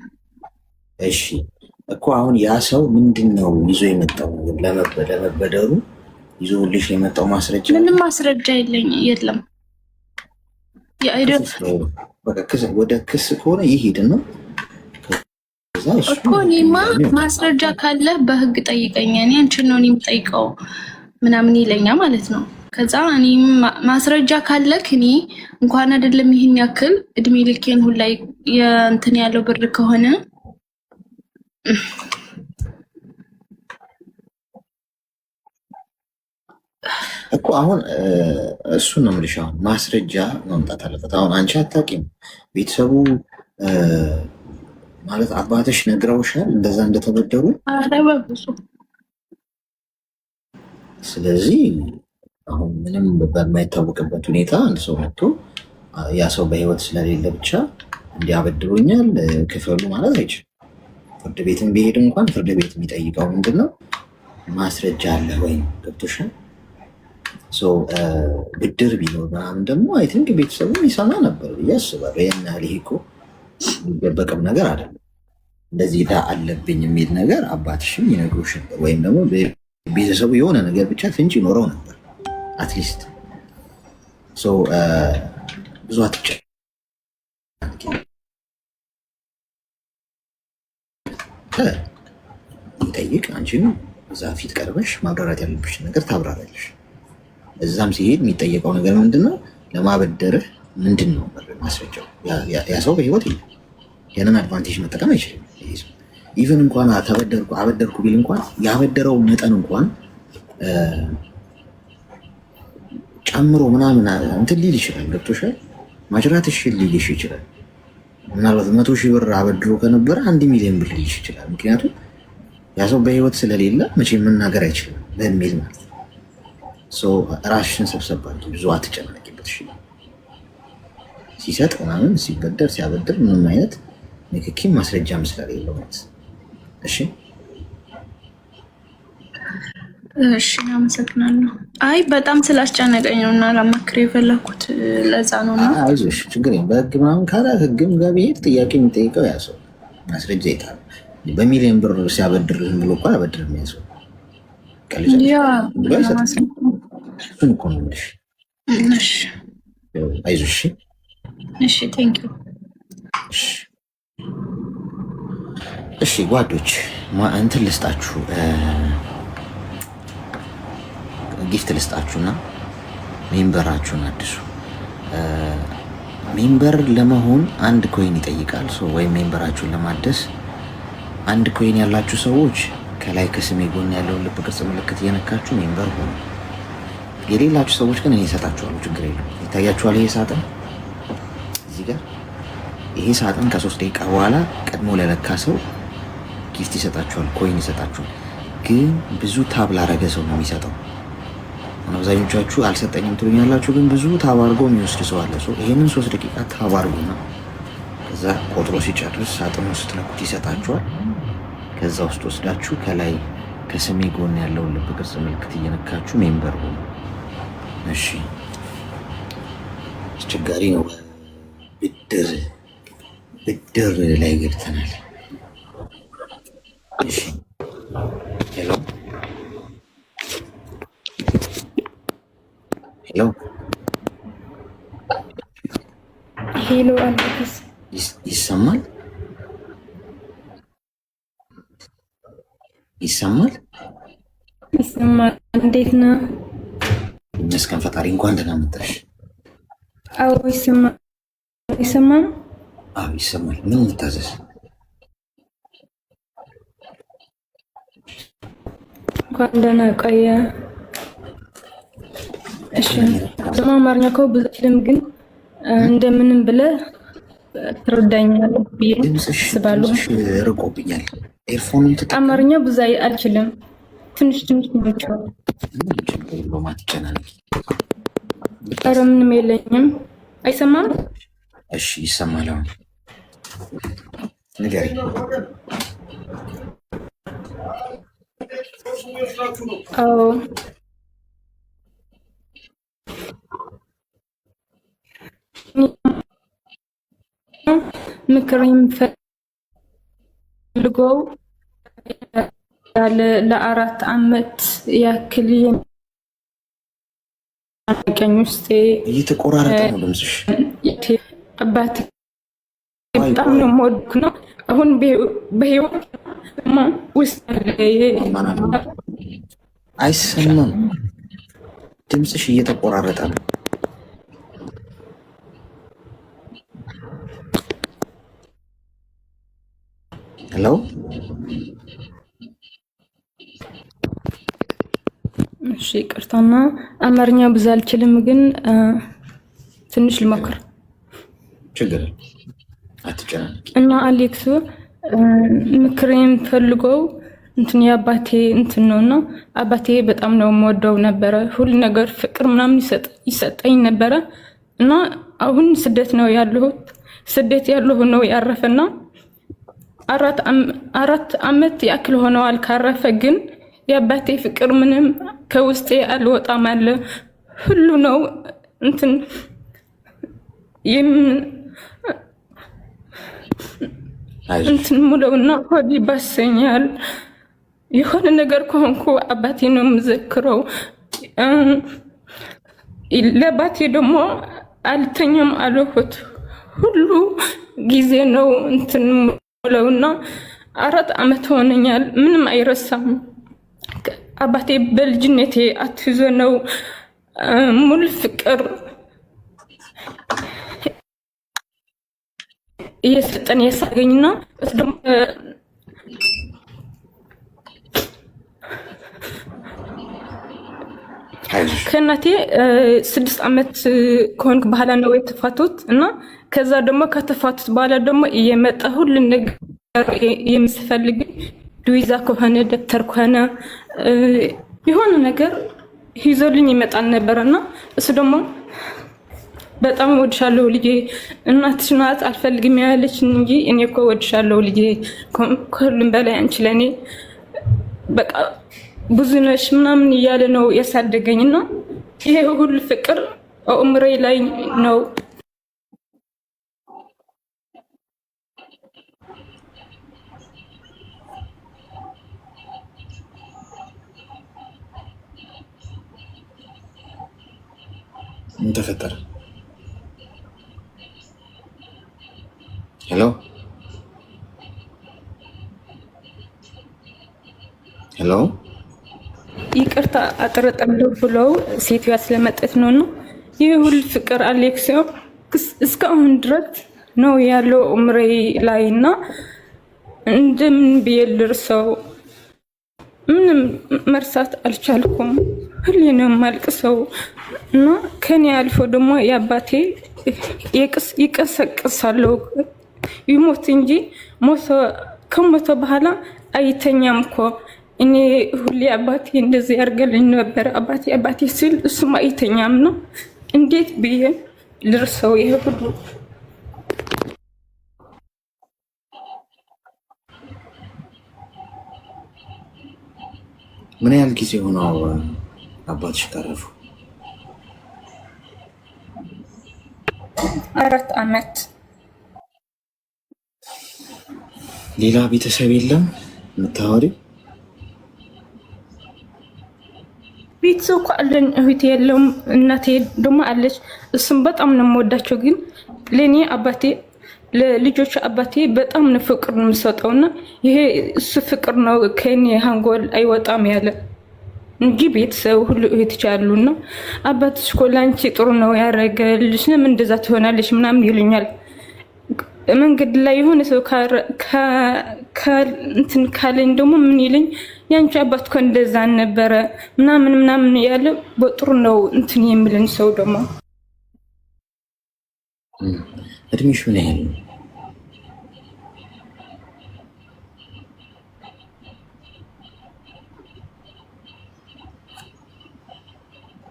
እሺ እኮ አሁን ያ ሰው ምንድን ነው ይዞ የመጣው ለመበደሩ ይዞልሽ የመጣው ማስረጃ? ምንም ማስረጃ የለም። ወደ ክስ ከሆነ ይሄድ ነው እኮ። እኔማ ማስረጃ ካለ በህግ ጠይቀኝ፣ እኔ አንቺን ነው የምጠይቀው ምናምን ይለኛ ማለት ነው። ከዛ እኔ ማስረጃ ካለክ እኔ እንኳን አይደለም ይሄን ያክል እድሜ ልኬን ሁላ የእንትን ያለው ብር ከሆነ እኮ አሁን እሱን ነው የምልሽ። አሁን ማስረጃ ማምጣት አለበት። አሁን አንቺ አታውቂም፣ ቤተሰቡ ማለት አባትሽ ነግረውሻል እንደዛ እንደተበደሩ? ስለዚህ አሁን ምንም በማይታወቅበት ሁኔታ አንድ ሰው መጥቶ ያ ሰው በህይወት ስለሌለ ብቻ እንዲያበድሩኛል ክፈሉ ማለት አይችልም። ፍርድ ቤትን ቢሄድ እንኳን ፍርድ ቤት የሚጠይቀው ምንድን ነው? ማስረጃ አለ ወይ? ገብቶሻል? ብድር ቢኖር ምናምን ደግሞ አይ ቲንክ ቤተሰቡ ይሰማ ነበር ብዬ አስባለሁ። ይህን ያህል ይሄ እኮ የሚደበቅም ነገር አይደለም። እንደዚህ ዕዳ አለብኝ የሚል ነገር አባትሽም ይነግሩሽ ነበር፣ ወይም ደግሞ ቤተሰቡ የሆነ ነገር ብቻ ፍንጭ ይኖረው ነበር። አትሊስት ብዙ ጠይቅ። አንቺም እዛ ፊት ቀርበሽ ማብራራት ያለብሽ ነገር ታብራራለሽ። እዛም ሲሄድ የሚጠየቀው ነገር ምንድን ነው? ለማበደርህ ምንድን ነው ማስረጃው? ያ ሰው በህይወት የለም። ያንን አድቫንቴጅ መጠቀም አይችልም። ኢቨን እንኳን አበደርኩ ቢል እንኳን ያበደረው መጠን እንኳን ጨምሮ ምናምን እንትን ሊል ይችላል። ገብቶሻል? ማጅራት እሺ ሊልሽ ይችላል። ምናልባት 100,000 ብር አበድሮ ከነበረ 1 ሚሊዮን ብር ሊልሽ ይችላል። ምክንያቱም ያ ሰው በህይወት ስለሌለ መቼም መናገር አይችልም በሚል ማለት ነው። ራስሽን ሰብሰብ አድርጊ፣ ብዙ አትጨናነቂበት። ሲሰጥ ምናምን ሲበደር ሲያበድር ምንም አይነት ንክኪም ማስረጃም ስለሌለው ማለት እሺ። እሺ አመሰግናለሁ። አይ በጣም ስላስጨነቀኝ ነው እና ላማክር የፈለኩት ለዛ ነው። እና አይዞሽ ችግር የለም። በህግ ምናምን ካላ ህግም ጋር ቢሄድ ጥያቄ የሚጠይቀው ያ ሰው ማስረጃ ይታል። በሚሊዮን ብር ሲያበድር ዝም ብሎ እኮ አያበድርም ያ ሰው። እሱን እኮ ነው የምልሽ። አይዞሽ። እሺ ቴንኪው። እሺ ጓዶች እንትን ልስጣችሁ፣ ጊፍት ልስጣችሁና ሜምበራችሁን አድሱ። ሜምበር ለመሆን 1 ኮይን ይጠይቃል። ወይም ሜምበራችሁን ለማደስ 1 ኮይን ያላችሁ ሰዎች ከላይ ከስሜ ጎን ያለውን ልብ ቅርጽ ምልክት እየነካችሁ ሜምበር ሆኑ። የሌላችሁ ሰዎች ግን እኔ እሰጣችኋለሁ፣ ችግር የለም። ይታያችኋል ይሄ ሳጥን እዚህ ጋር። ይሄ ሳጥን ከ3 ደቂቃ በኋላ ቀድሞ ለለካ ሰው ጊፍት ይሰጣችኋል፣ ኮይን ይሰጣችኋል። ግን ብዙ ታብ ላረገ ሰው ነው የሚሰጠው። አብዛኞቻችሁ አልሰጠኝም ትሉኛላችሁ፣ ግን ብዙ ታብ አድርጎ የሚወስድ ሰው አለ። ይሄንን 3 ደቂቃ ታብ አድርጉና ከዛ ቆጥሮ ሲጨርስ ሳጥኑ ስትነኩት ይሰጣችኋል። ከዛ ውስጥ ወስዳችሁ ከላይ ከስሜ ጎን ያለውን ልብ ቅርጽ ምልክት እየነካችሁ ሜምበር ሆኑ። እሺ አስቸጋሪ ነው። ብድር ላይ ገብተናል። እሺ ሄሎ ሄሎ አልኩስ። ይሰማል? ይሰማል? እንዴት ነው? ይመስገን ፈጣሪ። እንኳን ደህና መጣሽ። አዎ ይሰማል። ይሰማል? አዎ ይሰማል። ምን ልታዘዝ? እንኳን ደህና ቆየ። እሺ ደግሞ አማርኛ እኮ ብዙ አይልም፣ ግን እንደምንም ብለህ ትረዳኛለህ ብዬ ድምፅሽ አስባለሁ። ርቆብኛል። ኤርፎኑን ትጠቀም። አማርኛ ብዙ አልችልም፣ ትንሽ ነው። ማትጨናነቂ። ኧረ ምንም የለኝም። አይሰማም? እሺ ይሰማል። አሁን ንገሪኝ። አዎ ምክር የምፈልገው ለ4 ዓመት ያክል ቀኝ ውስጥ እየተቆራረጠ ነው ድምፅሽ። አባቴ በጣም ነው የምወድክ ነው። አሁን በህይወት ውስጥ አይሰማም፣ ድምፅሽ እየተቆራረጠ ነው። ሄሎ እሺ፣ ይቅርታና አማርኛ ብዙ አልችልም፣ ግን ትንሽ ልሞክር። ችግር አትጨናነቂ። እና አሌክስ ምክር የምፈልገው እንትን የአባቴ እንትን ነውና አባቴ በጣም ነው የምወደው ነበረ። ሁሉ ነገር ፍቅር ምናምን ይሰጠኝ ነበረ እና አሁን ስደት ነው ያለሁት። ስደት ያለሁ ነው ያረፈና 4 ዓመት ያክል ሆነዋል ካረፈ። ግን የአባቴ ፍቅር ምንም ከውስጤ አልወጣም አለ። ሁሉ ነው እንትን ሙሉውና ሆድ ይባሰኛል። የሆነ ነገር ከሆንኩ አባቴ ነው የምዘክረው። ለአባቴ ደግሞ አልተኛም አለሁት። ሁሉ ጊዜ ነው እንትን ሙሉውና 4 ዓመት ሆነኛል። ምንም አይረሳም። አባቴ በልጅነቴ አትይዞ ነው ሙሉ ፍቅር እየሰጠን የሳገኝና ደግሞ ከእናቴ 6 ዓመት ከሆንክ በኋላ ነው የተፋቱት እና ከዛ ደግሞ ከተፋቱት በኋላ ደግሞ እየመጣ ሁሉ ነገር የምስፈልግ ዱይዛ ከሆነ ደብተር ከሆነ የሆነ ነገር ይዞልኝ ይመጣል ነበርና እሱ ደግሞ በጣም ወድሻለሁ ልጄ፣ እናትሽ ናት አልፈልግም ያለች እንጂ እኔ እኮ ወድሻለሁ ልጄ፣ ከሁሉም በላይ አንቺ ለኔ በቃ ብዙ ነሽ ምናምን እያለ ነው ያሳደገኝና ይሄ ሁሉ ፍቅር አእምሬ ላይ ነው። ምን ተፈጠረ? ሄሎ ሄሎ፣ ይቅርታ አጥረጠምዶ ብለው ሴትዋ ስለመጠት ነውና ይሄ ሁሉ ፍቅር አሌክስ እስካሁን ድረስ ነው ያለው ኡምሬ ላይና እንደምን ብዬ ልርሳው? ምንም መርሳት አልቻልኩም። ሁሌ ነው የማልቅሰው እና ከኔ አልፎ ደግሞ የአባቴ ይቀሰቅሳለሁ ይሞት እንጂ ከሞተ በኋላ አይተኛም እኮ። እኔ ሁሌ አባቴ እንደዚህ ያርገልኝ ነበር። አባቴ ሲል እሱም አይተኛም ነው። እንዴት ብዬ ልርሰው ይሄ ሁሉ? ምን ያህል ጊዜ ሆነው አባትሽ ካረፉ? 4 ዓመት። ሌላ ቤተሰብ የለም የምታወሪው? ቤተሰብ እኮ አለን። እህቴ የለውም፣ እናቴ ደግሞ አለች። እሱም በጣም ነው የምወዳቸው። ግን ለእኔ አባቴ ለልጆች አባቴ በጣም ነው ፍቅር ነው የምሰጠውና ይሄ እሱ ፍቅር ነው ከኔ ሃንጎል አይወጣም ያለ እንጂ ቤተሰብ ሁሉ እህቶች አሉና አባትሽ እኮ ላንቺ ጥሩ ነው ያረገልሽ፣ ለምን እንደዛ ትሆናለሽ ምናምን ይሉኛል። መንገድ ላይ የሆነ ሰው እንትን ካለኝ ደግሞ ምን ይለኝ፣ ያንቺ አባት እኮ እንደዛ ነበረ ምናምን ያለ በጥሩ ነው እንትን የሚልን ሰው ደግሞ እድሜሽ ምን ያህል ነው?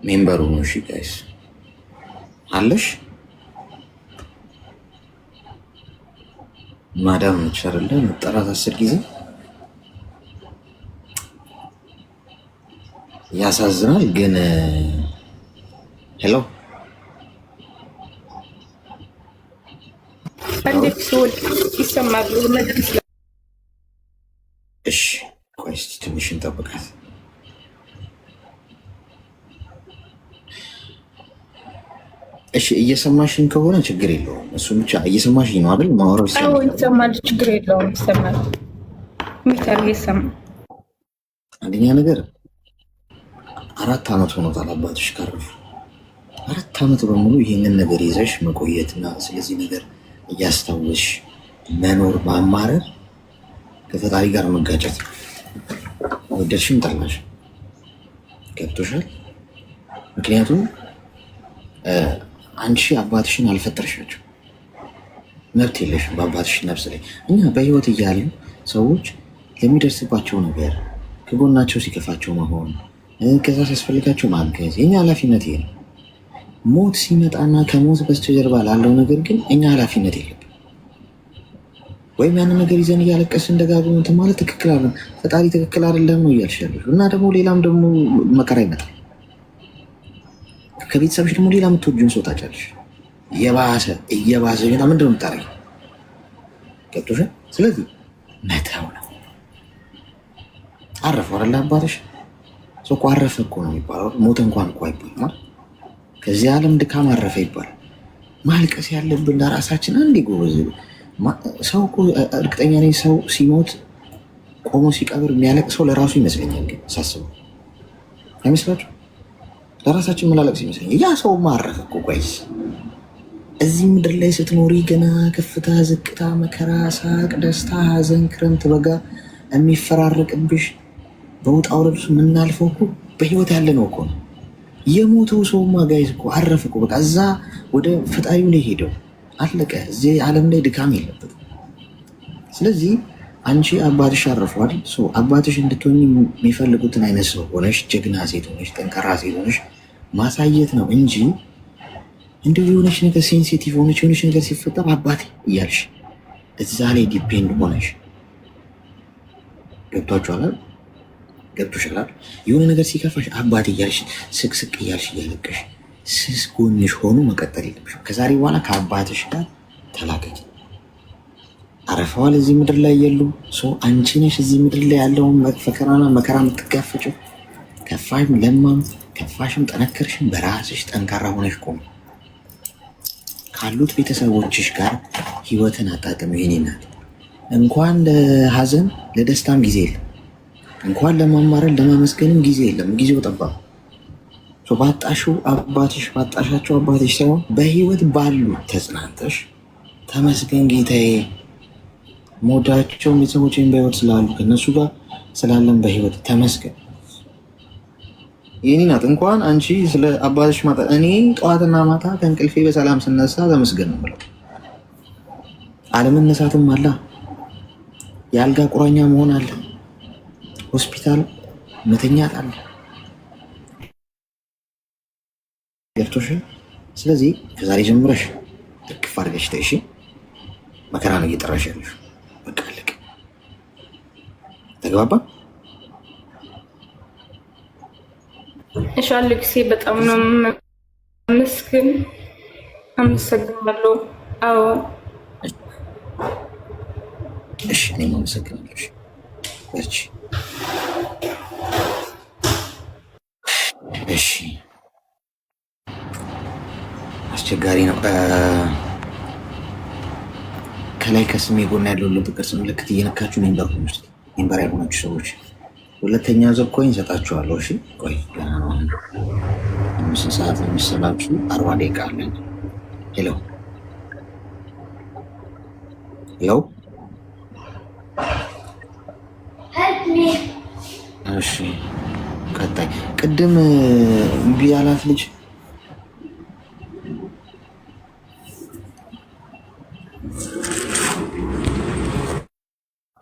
ሜምበሩ ነው። እሺ ጋይስ አለሽ ማዳም ነች አይደለ? መጠራት 10 ጊዜ ያሳዝናል። ግን ሄሎ ይሰማሉ። እሺ ቆይ እስኪ ትንሽ እንጠብቃት። እሺ እየሰማሽኝ ከሆነ ችግር የለውም። እሱ ብቻ እየሰማሽኝ ነው አይደል? ማውራት ይሰማል፣ ችግር የለውም። ይሰማል። ሚታል ይሰማል። አንደኛ ነገር 4 ዓመት ሆኖታል አባትሽ ካረፉ። 4 ዓመት በሙሉ ይህንን ነገር ይዘሽ መቆየትና ስለዚህ ነገር እያስታወስሽ መኖር ማማረር ከፈጣሪ ጋር መጋጨት። ወደድሽም ጠላሽ ገብቶሻል። ምክንያቱም አንቺ አባትሽን አልፈጠርሻቸው፣ መብት የለሽም በአባትሽ ነፍስ ላይ። እኛ በህይወት እያለን ሰዎች ለሚደርስባቸው ነገር ከጎናቸው ሲከፋቸው መሆን፣ ከዛ ሲያስፈልጋቸው ማገዝ የኛ ኃላፊነት ይሄ ነው። ሞት ሲመጣና ከሞት በስተጀርባ ላለው ነገር ግን እኛ ኃላፊነት የለብን። ወይም ያንን ነገር ይዘን እያለቀስን ደጋግሞ እንትን ማለት ትክክል አለ፣ ፈጣሪ ትክክል አይደለም ነው እያልሽ ያለሽው። እና ደግሞ ሌላም ደግሞ መከራ ይመጣል። ከቤተሰብሽ ደግሞ ሌላ የምትወጂውን ሰው ታጫለሽ። እየባሰ ይመጣ። ምንድን ነው የምታደርጊው? ገብቶሻል። ስለዚህ መተው ነው። አረፈ አይደለ አባትሽ? ሰው እኮ አረፈ እኮ ነው የሚባለው። ሞተ እንኳን እኮ አይባልም። ከዚህ ዓለም ድካም አረፈ ይባላል። ማልቀስ ያለብን ለራሳችን አንዴ ጎበዝ። ሰው እኮ እርግጠኛ ነኝ ሰው ሲሞት ቆሞ ሲቀብር የሚያለቅሰው ለራሱ ይመስለኛል። ግን ሳስበው አይመስላችሁ? ለራሳችን መላለቅስ ይመስለኛል። ያ ሰው ማረፈ እኮ። ቆይስ እዚህ ምድር ላይ ስትኖሪ ገና ከፍታ፣ ዝቅታ፣ መከራ፣ ሳቅ፣ ደስታ፣ ሐዘን፣ ክረምት፣ በጋ የሚፈራረቅብሽ በውጣ ውረድ የምናልፈው እኮ በህይወት ያለ ነው እኮ ነው። የሞተው ሰውማ ጋይዝ እኮ አረፈ እኮ። በቃ እዛ ወደ ፈጣሪው ላይ ሄደው አለቀ። እዚህ ዓለም ላይ ድካም የለበትም። ስለዚህ አንቺ አባትሽ አረፏል። አባትሽ እንድትሆኝ የሚፈልጉትን አይነት ሰው ሆነሽ፣ ጀግና ሴት ሆነሽ፣ ጠንካራ ሴት ሆነሽ ማሳየት ነው እንጂ እንደው የሆነች ነገር ሴንሲቲቭ ሆነች የሆነች ነገር ሲፈጠር አባቴ እያልሽ እዛ ላይ ዲፔንድ ሆነሽ ገብቶሻል። የሆነ ነገር ሲከፋሽ አባቴ እያልሽ ስቅስቅ እያልሽ እያለቀሽ ስስ ጎንሽ ሆኖ መቀጠል የለብሽም። ከዛሬ በኋላ ከአባትሽ ጋር ተላቀቂ። አረፈዋል፣ እዚህ ምድር ላይ የሉም። አንቺ ነሽ እዚህ ምድር ላይ ያለውን ፈተናና መከራ የምትጋፈጭው። ከፋሽም ለማም ከፋሽም ጠነከርሽም በራስሽ ጠንካራ ሆነሽ ቆም። ካሉት ቤተሰቦችሽ ጋር ህይወትን አጣጥም። ይሄኔ ናት። እንኳን ለሀዘን ለደስታም ጊዜ የለም። እንኳን ለማማረን ለማመስገንም ጊዜ የለም። ጊዜው ጠባብ። ባጣሽው አባትሽ ባጣሻቸው አባትሽ ሳይሆን በህይወት ባሉ ተጽናንተሽ ተመስገን ጌታዬ፣ ሞዳቸውን ቤተሰቦችን በህይወት ስላሉ ከነሱ ጋር ስላለን በህይወት ተመስገን። የኔ ናት። እንኳን አንቺ ስለ አባትሽ ማጣ እኔ ጠዋትና ማታ ከእንቅልፌ በሰላም ስነሳ ተመስገን ነው ብለው። አለመነሳትም አለ፣ የአልጋ ቁራኛ መሆን አለ፣ ሆስፒታል መተኛት አለ። ገብቶሽ? ስለዚህ ከዛሬ ጀምረሽ እቅፍ አድርገሽ ተይሽ። መከራ ነው እየጠራሽ ያለሽ። በቃ አለቀ። ተግባባ? እሺ አሌክሴ፣ በጣም ነው አመሰግናለሁ። አዎ እሺ፣ እኔም አመሰግናለሁ። እሺ እሺ። አስቸጋሪ ነው። ከላይ ከስሜ ጎን ያለው ቅርጽ ምልክት እየነካችሁ ሜምበር ያልሆናችሁ ሰዎች ሁለተኛ ዙር ኮይን እሰጣችኋለሁ። እሺ ቆይ ገና ነው። 5 ሰዓት የሚሰላችሁ 40 ደቂቃ አለን። ሄሎ እሺ፣ ቀጣይ ቅድም እምቢ ያላት ልጅ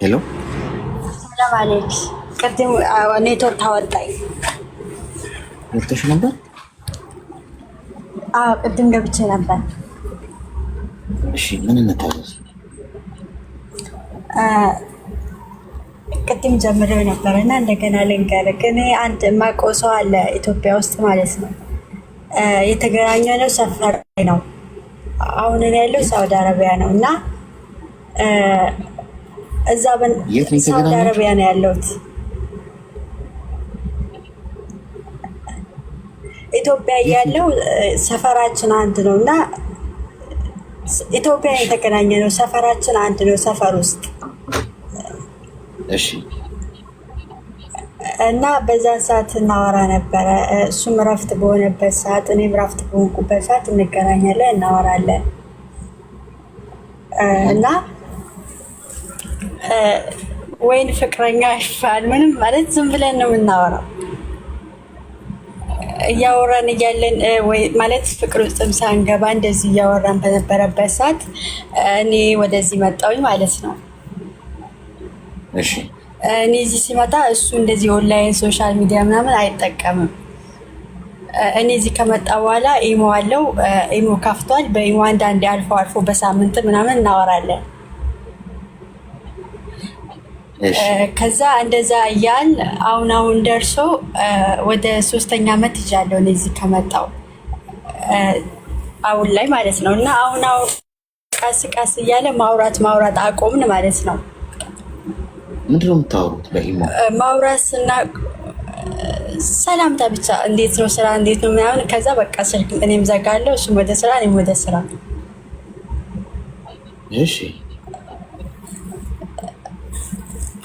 ሄሎ ሰላም አለይኩም። ቅድም ኔትወርክ አወጣኝ። ወጥተሽ ነበር? አዎ ቅድም ገብቼ ነበር። እሺ ምን እንታዘዝ? ቅድም ጀምሬው ነበር እና እንደገና ልንገርህ። እኔ አንድ የማውቀው ሰው አለ ኢትዮጵያ ውስጥ ማለት ነው። የተገናኘነው ሰፈር ነው። አሁን እኔ ያለው ሳውዲ አረቢያ ነው እና እዛ ሳውዲ አረቢያ ነው ያለሁት። ኢትዮጵያ ያለው ሰፈራችን አንድ ነው እና ኢትዮጵያ የተገናኘ ነው። ሰፈራችን አንድ ነው፣ ሰፈር ውስጥ እሺ። እና በዛን ሰዓት እናወራ ነበረ። እሱም እረፍት በሆነበት ሰዓት፣ እኔም እረፍት በሆንኩበት ሰዓት እንገናኛለን፣ እናወራለን እና ወይን ፍቅረኛ ይባል ምንም ማለት ዝም ብለን ነው የምናወራው። እያወራን እያለን ወይ ማለት ፍቅር ውስጥም ሳንገባ እንደዚህ እያወራን በነበረበት ሰዓት እኔ ወደዚህ መጣሁኝ ማለት ነው። እሺ እኔ እዚህ ሲመጣ እሱ እንደዚህ ኦንላይን ሶሻል ሚዲያ ምናምን አይጠቀምም። እኔ እዚህ ከመጣ በኋላ ኢሞ አለው፣ ኢሞ ከፍቷል። በኢሞ አንዳንዴ አልፎ አልፎ በሳምንት ምናምን እናወራለን። ከዛ እንደዛ እያል አሁን ደርሶ ወደ 3ኛ ዓመት ይዣለሁ እኔ እዚህ ከመጣሁ አሁን ላይ ማለት ነው። እና አሁን ቀስ እያለ ማውራት አቆምን ማለት ነው። ምንድን ነው የምታወሩት? በኢሞ ማውራት እና ሰላምታ ብቻ፣ እንዴት ነው ስራ፣ እንዴት ነው ምናምን። ከዛ በቃ ስልክ እኔም ዘጋለሁ፣ እሱም ወደ ስራ፣ እኔም ወደ ስራ። እሺ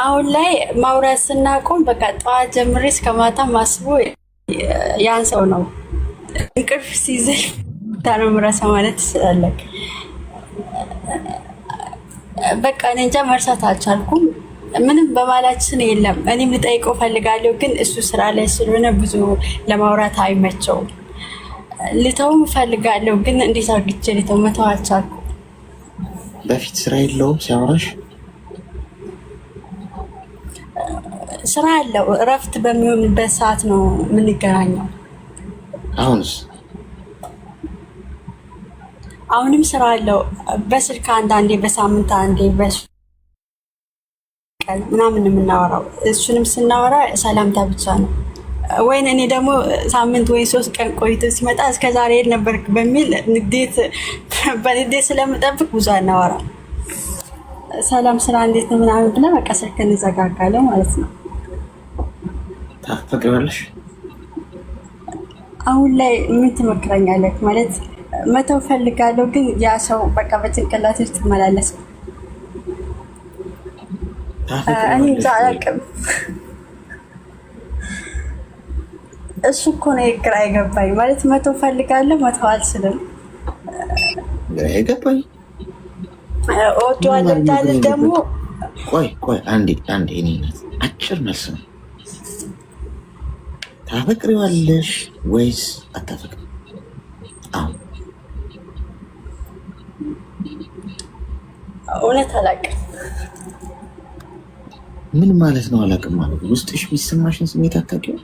አሁን ላይ ማውራት ስናቆም በቃ ጠዋት ጀምሬ እስከ ማታ ማስቦ ያን ሰው ነው። እንቅልፍ ሲይዘኝ ታነው ምረሳ ማለት ትችላለህ። በቃ እኔ እንጃ መርሳት አልቻልኩም። ምንም በማላችን የለም። እኔም ልጠይቀው ፈልጋለሁ፣ ግን እሱ ስራ ላይ ስለሆነ ብዙ ለማውራት አይመቸውም። ልተውም ፈልጋለሁ፣ ግን እንዴት አድርጌ ልተው? መተው አልቻልኩም። በፊት ስራ የለውም ሲያወራሽ? ስራ አለው። እረፍት በሚሆንበት ሰዓት ነው የምንገናኘው። አሁንስ? አሁንም ስራ አለው። በስልክ አንዳንዴ፣ በሳምንት አንዴ፣ በቀን ምናምን የምናወራው። እሱንም ስናወራ ሰላምታ ብቻ ነው። ወይን እኔ ደግሞ ሳምንት ወይ 3 ቀን ቆይቶ ሲመጣ እስከ ዛሬ የት ነበርክ በሚል በንዴት ስለምጠብቅ ብዙ አናወራ። ሰላም ስራ እንዴት ነው ምናምን ብለን በቃ ስልክ እንዘጋጋለን ማለት ነው። ታፈቅራለሽ? አሁን ላይ ምን ትመክረኛለህ? ማለት መተው ፈልጋለሁ፣ ግን ያ ሰው በቃ በጭንቅላት ውስጥ ተመላለስ። እኔ አላውቅም። እሱ እኮ ነው ግራ የገባኝ። ማለት መተው ፈልጋለሁ፣ መተው አልችልም። ግራ የገባኝ እወደዋለሁ እንዳልል ደግሞ ቆይ አንዴ እኔ ናት አጭር መልስ ነው። ታፈቅሪዋለሽ ወይስ አታፈቅሪ? አሁን እውነት አላውቅም። ምን ማለት ነው አላውቅም ማለት? ውስጥሽ የሚሰማሽን ስሜት አታውቂውም?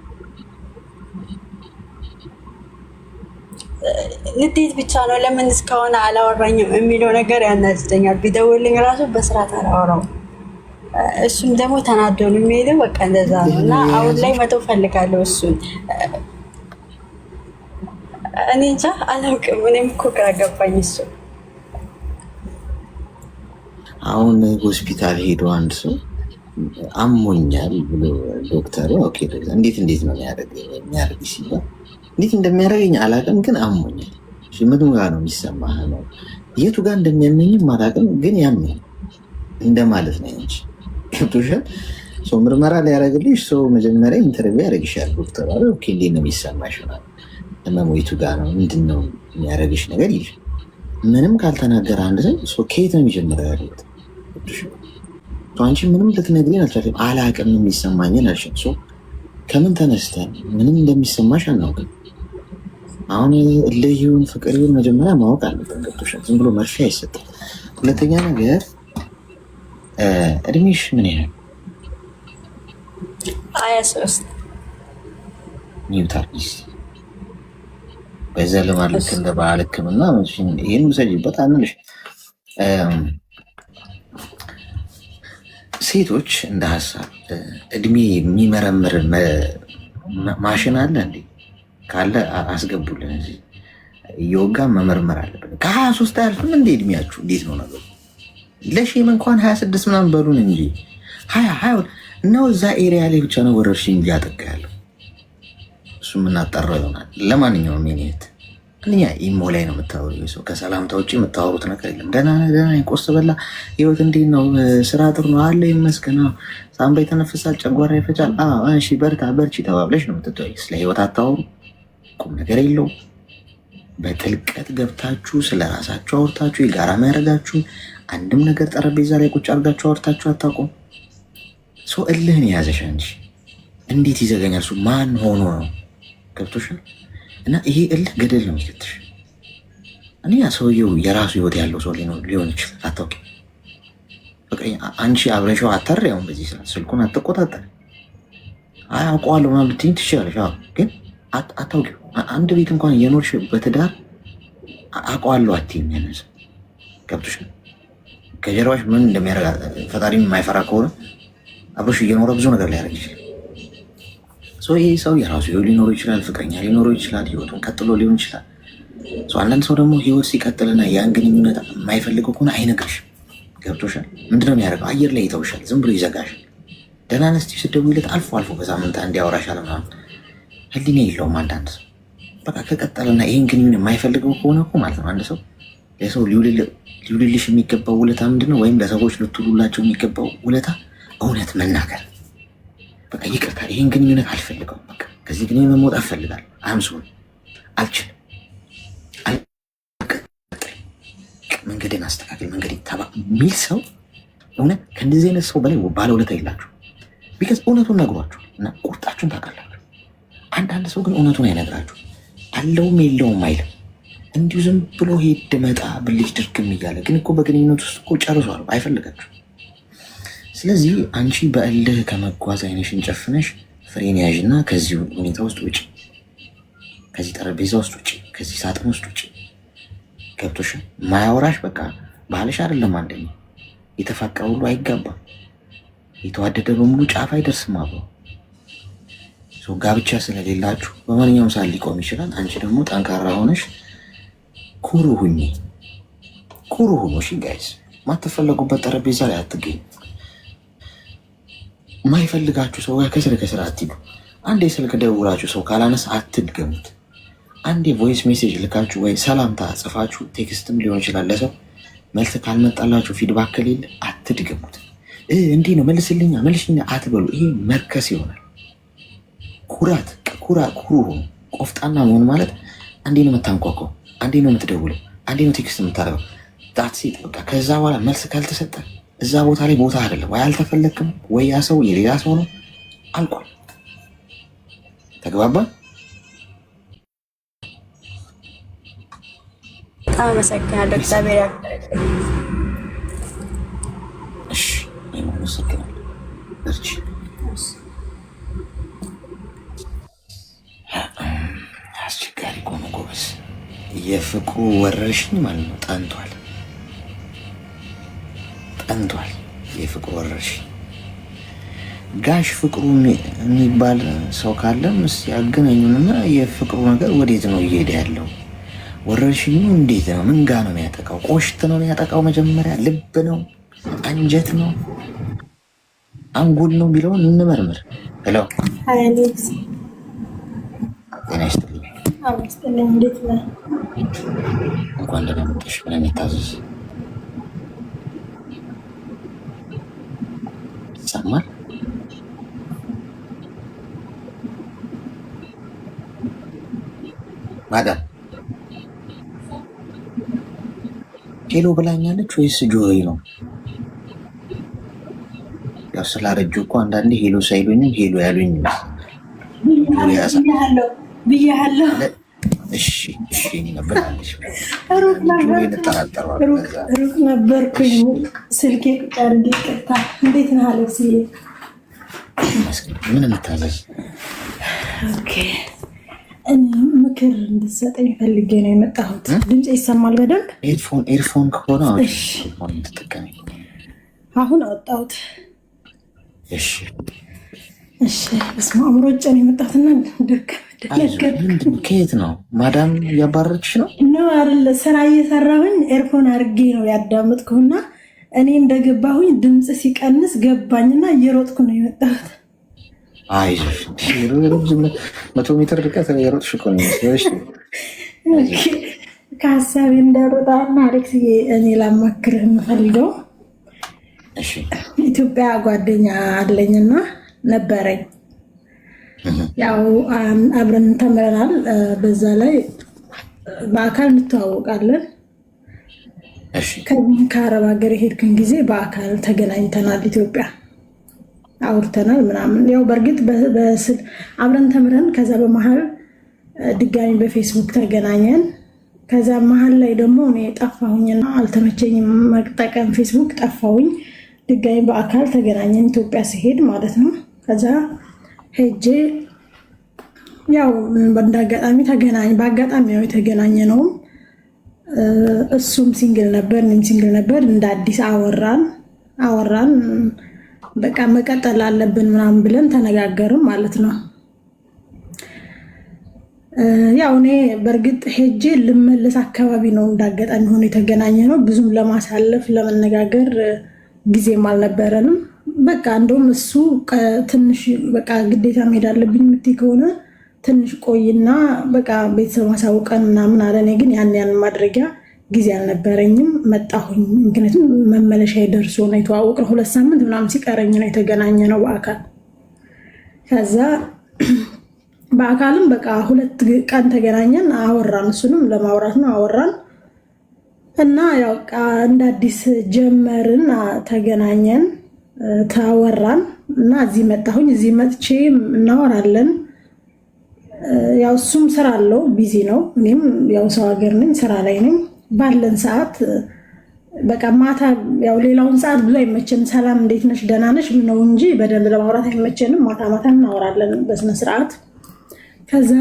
ንዴት ብቻ ነው። ለምን እስካሁን አላወራኝም የሚለው ነገር ያናድደኛል። ቢደውልኝ ራሱ በስርዓት አላወራውም። እሱም ደግሞ ተናዶ ነው የሚሄደው። በቃ እንደዛ ነው። እና አሁን ላይ መተው ፈልጋለሁ እሱን። እኔ እንጃ አላውቅም። እኔም እኮ ግራ ገባኝ። እሱ አሁን ሆስፒታል ሄዶ አንድ ሰው አሞኛል ብሎ ዶክተሩ ኦኬ እንዴት ነው የሚያደርግ ሲባል እንዴት እንደሚያደርገኝ አላውቅም፣ ግን አሞኛል። ምኑ ጋር ነው የሚሰማህ ነው? የቱ ጋር እንደሚያመኝም አላውቅም፣ ግን ያመኝ እንደማለት ነው እንጂ ገብቶሻል። ሰው ምርመራ ሊያደርግልሽ ሰው መጀመሪያ ኢንተርቪው ያደርግሻል ዶክተር አለ። ኦኬ እንዴት ነው የሚሰማሽ ነው? ህመሙ የቱ ጋር ነው? ምንድን ነው የሚያደርግሽ ነገር ይል ምንም ካልተናገረ አንድ ሰው ከየት ነው የሚጀምረው ያሉት? አንቺ ምንም ልትነግሪኝ አልቻልሽም። አላውቅም የሚሰማኝን አልሽም። ሰው ከምን ተነስተን ምንም እንደሚሰማሽ አናውቅም። አሁን ለይሁን ፍቅር ይሁን መጀመሪያ ማወቅ አለብን። ገብቶሻል? ዝም ብሎ መርፌ አይሰጥም። ሁለተኛ ነገር እድሜሽ ምን ያህል? 23 ኒውታርስ በዘልማድ ልክ እንደ ባህል ሕክምና ይህን ውሰጂበት አንልሽ። ሴቶች እንደ ሀሳብ እድሜ የሚመረምር ማሽን አለ እንዴ? ካለ አስገቡልን። እዚህ እየወጋን መመርመር አለብን። ከ23 አያልፍም እንዴ እድሜያችሁ? እንዴት ነው ነገሩ? ለሺም እንኳን 26 ምናምን በሉን እንጂ 20 ነው። እዛ ኤሪያ ላይ ብቻ ነው ወረርሽኝ እያጠቃ ያለው። እሱ የምናጠራው ይሆናል። ለማንኛውም ኔት እኛ ኢሞ ላይ ነው የምታወሩ ሰው ከሰላምታ ውጭ የምታወሩት ነገር የለም። ደህና ቆስ በላ ህይወት እንዴት ነው? ስራ ጥሩ ነው አለ ይመስገን። ሳምባ የተነፍሳል፣ ጨጓራ ይፈጫል። እሺ በርታ በርቺ ተባብለሽ ነው የምትተወይ። ስለ ህይወት አታወሩ። ቁም ነገር የለው። በጥልቀት ገብታችሁ ስለ ራሳችሁ አውርታችሁ የጋራ የሚያደርጋችሁ አንድም ነገር ጠረጴዛ ላይ ቁጭ አድርጋችሁ አውርታችሁ አታውቁም። ሰው እልህን የያዘሽ አንቺ እንዴት ይዘገኛል? እሱ ማን ሆኖ ነው? ገብቶሻል? እና ይሄ እልህ ገደል ነው የሚከትሽ። እኔ ሰውየው የራሱ ህይወት ያለው ሰው ሊሆን ይችላል። አታውቂ አንቺ አብረሻው አታር ያውን በዚህ ሰዓት ስልኩን አትቆጣጠር። አውቀዋለሁ ምናምን ልትይኝ ትችላለሽ፣ ግን አታውቂው። አንድ ቤት እንኳን እየኖርሽ በትዳር አውቀዋለሁ አትይም። ያነሰ ገብቶሻል? ከጀርባሽ ምን እንደሚያደርግ ፈጣሪ የማይፈራ ከሆነ አብሮሽ እየኖረ ብዙ ነገር ሊያደርግ ይችላል። ይሄ ሰው የራሱ ህይወት ሊኖረው ይችላል፣ ፍቅረኛ ሊኖረው ይችላል፣ ህይወቱን ቀጥሎ ሊሆን ይችላል። አንዳንድ ሰው ደግሞ ህይወት ሲቀጥልና ያን ግንኙነት የማይፈልገው ከሆነ አይነግርሽም። ገብቶሻል? ምንድነው የሚያደርገው? አየር ላይ ይተውሻል፣ ዝም ብሎ ይዘጋሻል። ደህና ነሽ ስትደውይለት አልፎ አልፎ በሳምንት አንድ ያወራሻል ምናምን። ህሊና የለውም አንዳንድ ሰው። በቃ ከቀጠልና ይህን ግንኙነት የማይፈልገው ከሆነ እኮ ማለት ነው አንድ ሰው ለሰው ሊውልልሽ የሚገባው ውለታ ምንድነው? ወይም ለሰዎች ልትውሉላቸው የሚገባው ውለታ እውነት መናገር። በቃ ይቅርታ፣ ይህን ግንኙነት አልፈልገውም፣ በቃ ከዚህ ግንኙነት መውጣት እፈልጋለሁ፣ አምሶን አልችልም፣ መንገድን አስተካክል፣ መንገድ ተባ የሚል ሰው እውነት ከእንደዚህ አይነት ሰው በላይ ባለውለታ የላችሁ። ቢካዝ እውነቱን ነግሯችኋል እና ቁርጣችሁን ታውቃላችሁ። አንዳንድ ሰው ግን እውነቱን አይነግራችሁ፣ አለውም የለውም አይልም። እንዲሁ ዝም ብሎ ሄድ መጣ ብልጭ ድርግም እያለ ግን እኮ በግንኙነት ውስጥ እኮ ጨርሷል፣ አይፈልጋችሁ። ስለዚህ አንቺ በእልህ ከመጓዝ አይነሽን ጨፍነሽ ፍሬን ያዥና ከዚህ ሁኔታ ውስጥ ውጭ፣ ከዚህ ጠረጴዛ ውስጥ ውጭ፣ ከዚህ ሳጥን ውስጥ ውጭ። ገብቶሽ? ማያወራሽ በቃ ባህልሽ አይደለም። አንደኛ የተፋቀረ ሁሉ አይጋባም፣ የተዋደደ በሙሉ ጫፍ አይደርስም አብሮ። ጋብቻ ስለሌላችሁ በማንኛውም ሰዓት ሊቆም ይችላል። አንቺ ደግሞ ጠንካራ ሆነሽ ኩሩ ሁኚ፣ ኩሩ ሁኑ። እሺ ጋይስ፣ ማትፈለጉበት ጠረጴዛ ላይ አትገኙ። የማይፈልጋችሁ ሰው ጋር ከስር አትሂዱ። አንዴ ስልክ ደውላችሁ ሰው ካላነስ አትድገሙት። አንዴ ቮይስ ሜሴጅ ልካችሁ ወይ ሰላምታ ጽፋችሁ ቴክስትም ሊሆን ይችላል ለሰው መልስ ካልመጣላችሁ ፊድባክ ከሌለ አትድገሙት። እንዲህ ነው መልስልኛ መልሽኛ አትበሉ። ይሄ መርከስ ይሆናል። ኩሩ ሁኑ። ቆፍጣና መሆን ማለት አንዴ ነው የምታንኳኳው፣ አንዴ ነው የምትደውለው፣ አንዴ ነው ቴክስት የምታደርገው። ሴት በቃ ከዛ በኋላ መልስ ካልተሰጠ እዛ ቦታ ላይ ቦታ አይደለም፣ ወይ አልተፈለክም፣ ወይ ያ ሰው የሌላ ሰው ነው፣ አልቋል። ተግባባ? አመሰግናለሁ። እግዚአብሔር ያክብርልኝ። እሺ፣ አመሰግናለሁ። እርቺ አስቸጋሪ ቆሞ ጎበዝ። የፍቅሩ ወረርሽኝ ማለት ነው ጠንቷል። የፍቅሩ ወረርሽኝ ጋሽ ፍቅሩ የሚባል ሰው ካለም እስኪ ያገናኙንና የፍቅሩ ነገር ወዴት ነው እየሄደ ያለው? ወረርሽኙ እንዴት ነው? ምን ጋ ነው የሚያጠቃው? ቆሽት ነው የሚያጠቃው? መጀመሪያ ልብ ነው? አንጀት ነው? አንጎል ነው የሚለውን እንመርምር። ሄሎ፣ ጤና ይስጥልኝ። እንዴት ነህ? እንኳን ደህና መጣሽ። ምን የሚታዘዝ ይሰማል? ማዳም ሄሎ ብላኛለች ወይስ ጆሮዬ ነው? ያው ስላረጁ እኮ አንዳንዴ ሄሎ ሳይሉኝም ሄሎ ያሉኝ ብያለሁ። እሺ ብላለች። ሩቅ ነበርኩኝ ስልኬ ቁጭ ቅርታ። እንዴት ነህ አሌክስዬ? ምን የምታዘዝ? ምክር እንድትሰጠኝ ፈልጌ ነው የመጣሁት። ድምፅ ይሰማል በደንብ? ኤርፎን ከሆነ ኤርፎን ተጠቀሚ። አሁን አወጣሁት። እሺ በስመ አብ ሮጬ ነው የመጣሁትና ከየት ነው ማዳም እያባረች ነው? አይደለ ስራ እየሰራሁኝ ኤርፎን አድርጌ ነው ያዳመጥኩና እኔ እንደገባሁኝ ድምፅ ሲቀንስ ገባኝና እየሮጥኩ ነው የመጣሁት። አይዞሽ 100 ሜትር ርቀት የሮጥሽ እኮ ነው። ከሀሳቤ እንዳሮጣና አሌክስዬ እኔ ላማክርህ የምፈልገው ኢትዮጵያ ጓደኛ አለኝና ነበረኝ። ያው አብረን ተምረናል። በዛ ላይ በአካል እንተዋወቃለን። ከአረብ ሀገር የሄድክን ጊዜ በአካል ተገናኝተናል። ኢትዮጵያ አውርተናል ምናምን። ያው በእርግጥ በስል አብረን ተምረን ከዛ በመሀል ድጋሚ በፌስቡክ ተገናኘን። ከዛ መሀል ላይ ደግሞ እኔ ጠፋሁኝና አልተመቸኝም መጠቀም ፌስቡክ፣ ጠፋሁኝ። ድጋሚ በአካል ተገናኘን ኢትዮጵያ ሲሄድ ማለት ነው። ከዛ ሄጄ ያው በአጋጣሚ በአጋጣሚ ነው የተገናኘ ነው። እሱም ሲንግል ነበር፣ እኔም ሲንግል ነበር። እንደ አዲስ አወራን በቃ መቀጠል አለብን ምናምን ብለን ተነጋገርን ማለት ነው። ያው እኔ በእርግጥ ሄጄ ልመለስ አካባቢ ነው እንዳጋጣሚ ሆኖ የተገናኘ ነው። ብዙም ለማሳለፍ ለመነጋገር ጊዜም አልነበረንም። በቃ እንደውም እሱ ትንሽ በቃ ግዴታ መሄድ አለብኝ የምትይ ከሆነ ትንሽ ቆይና በቃ ቤተሰብ ማሳውቀን ምናምን አለ። እኔ ግን ያን ማድረጊያ ጊዜ አልነበረኝም፣ መጣሁኝ። ምክንያቱም መመለሻ ደርሶ ነው የተዋወቅነው። 2 ሳምንት ምናምን ሲቀረኝ ነው የተገናኘ ነው በአካል። ከዛ በአካልም በቃ 2 ቀን ተገናኘን፣ አወራን። እሱንም ለማውራት ነው አወራን እና ያው እንደ አዲስ ጀመርን፣ ተገናኘን፣ ታወራን እና እዚህ መጣሁኝ። እዚህ መጥቼ እናወራለን። ያው እሱም ስራ አለው፣ ቢዚ ነው። እኔም ያው ሰው ሀገር ነኝ፣ ስራ ላይ ነኝ። ባለን ሰዓት በቃ ማታ ያው ሌላውን ሰዓት ብዙ አይመቸንም። ሰላም እንዴት ነሽ ደህና ነሽ ነው እንጂ በደንብ ለማውራት አይመቸንም። ማታ እናወራለን በስነ ስርዓት። ከዛ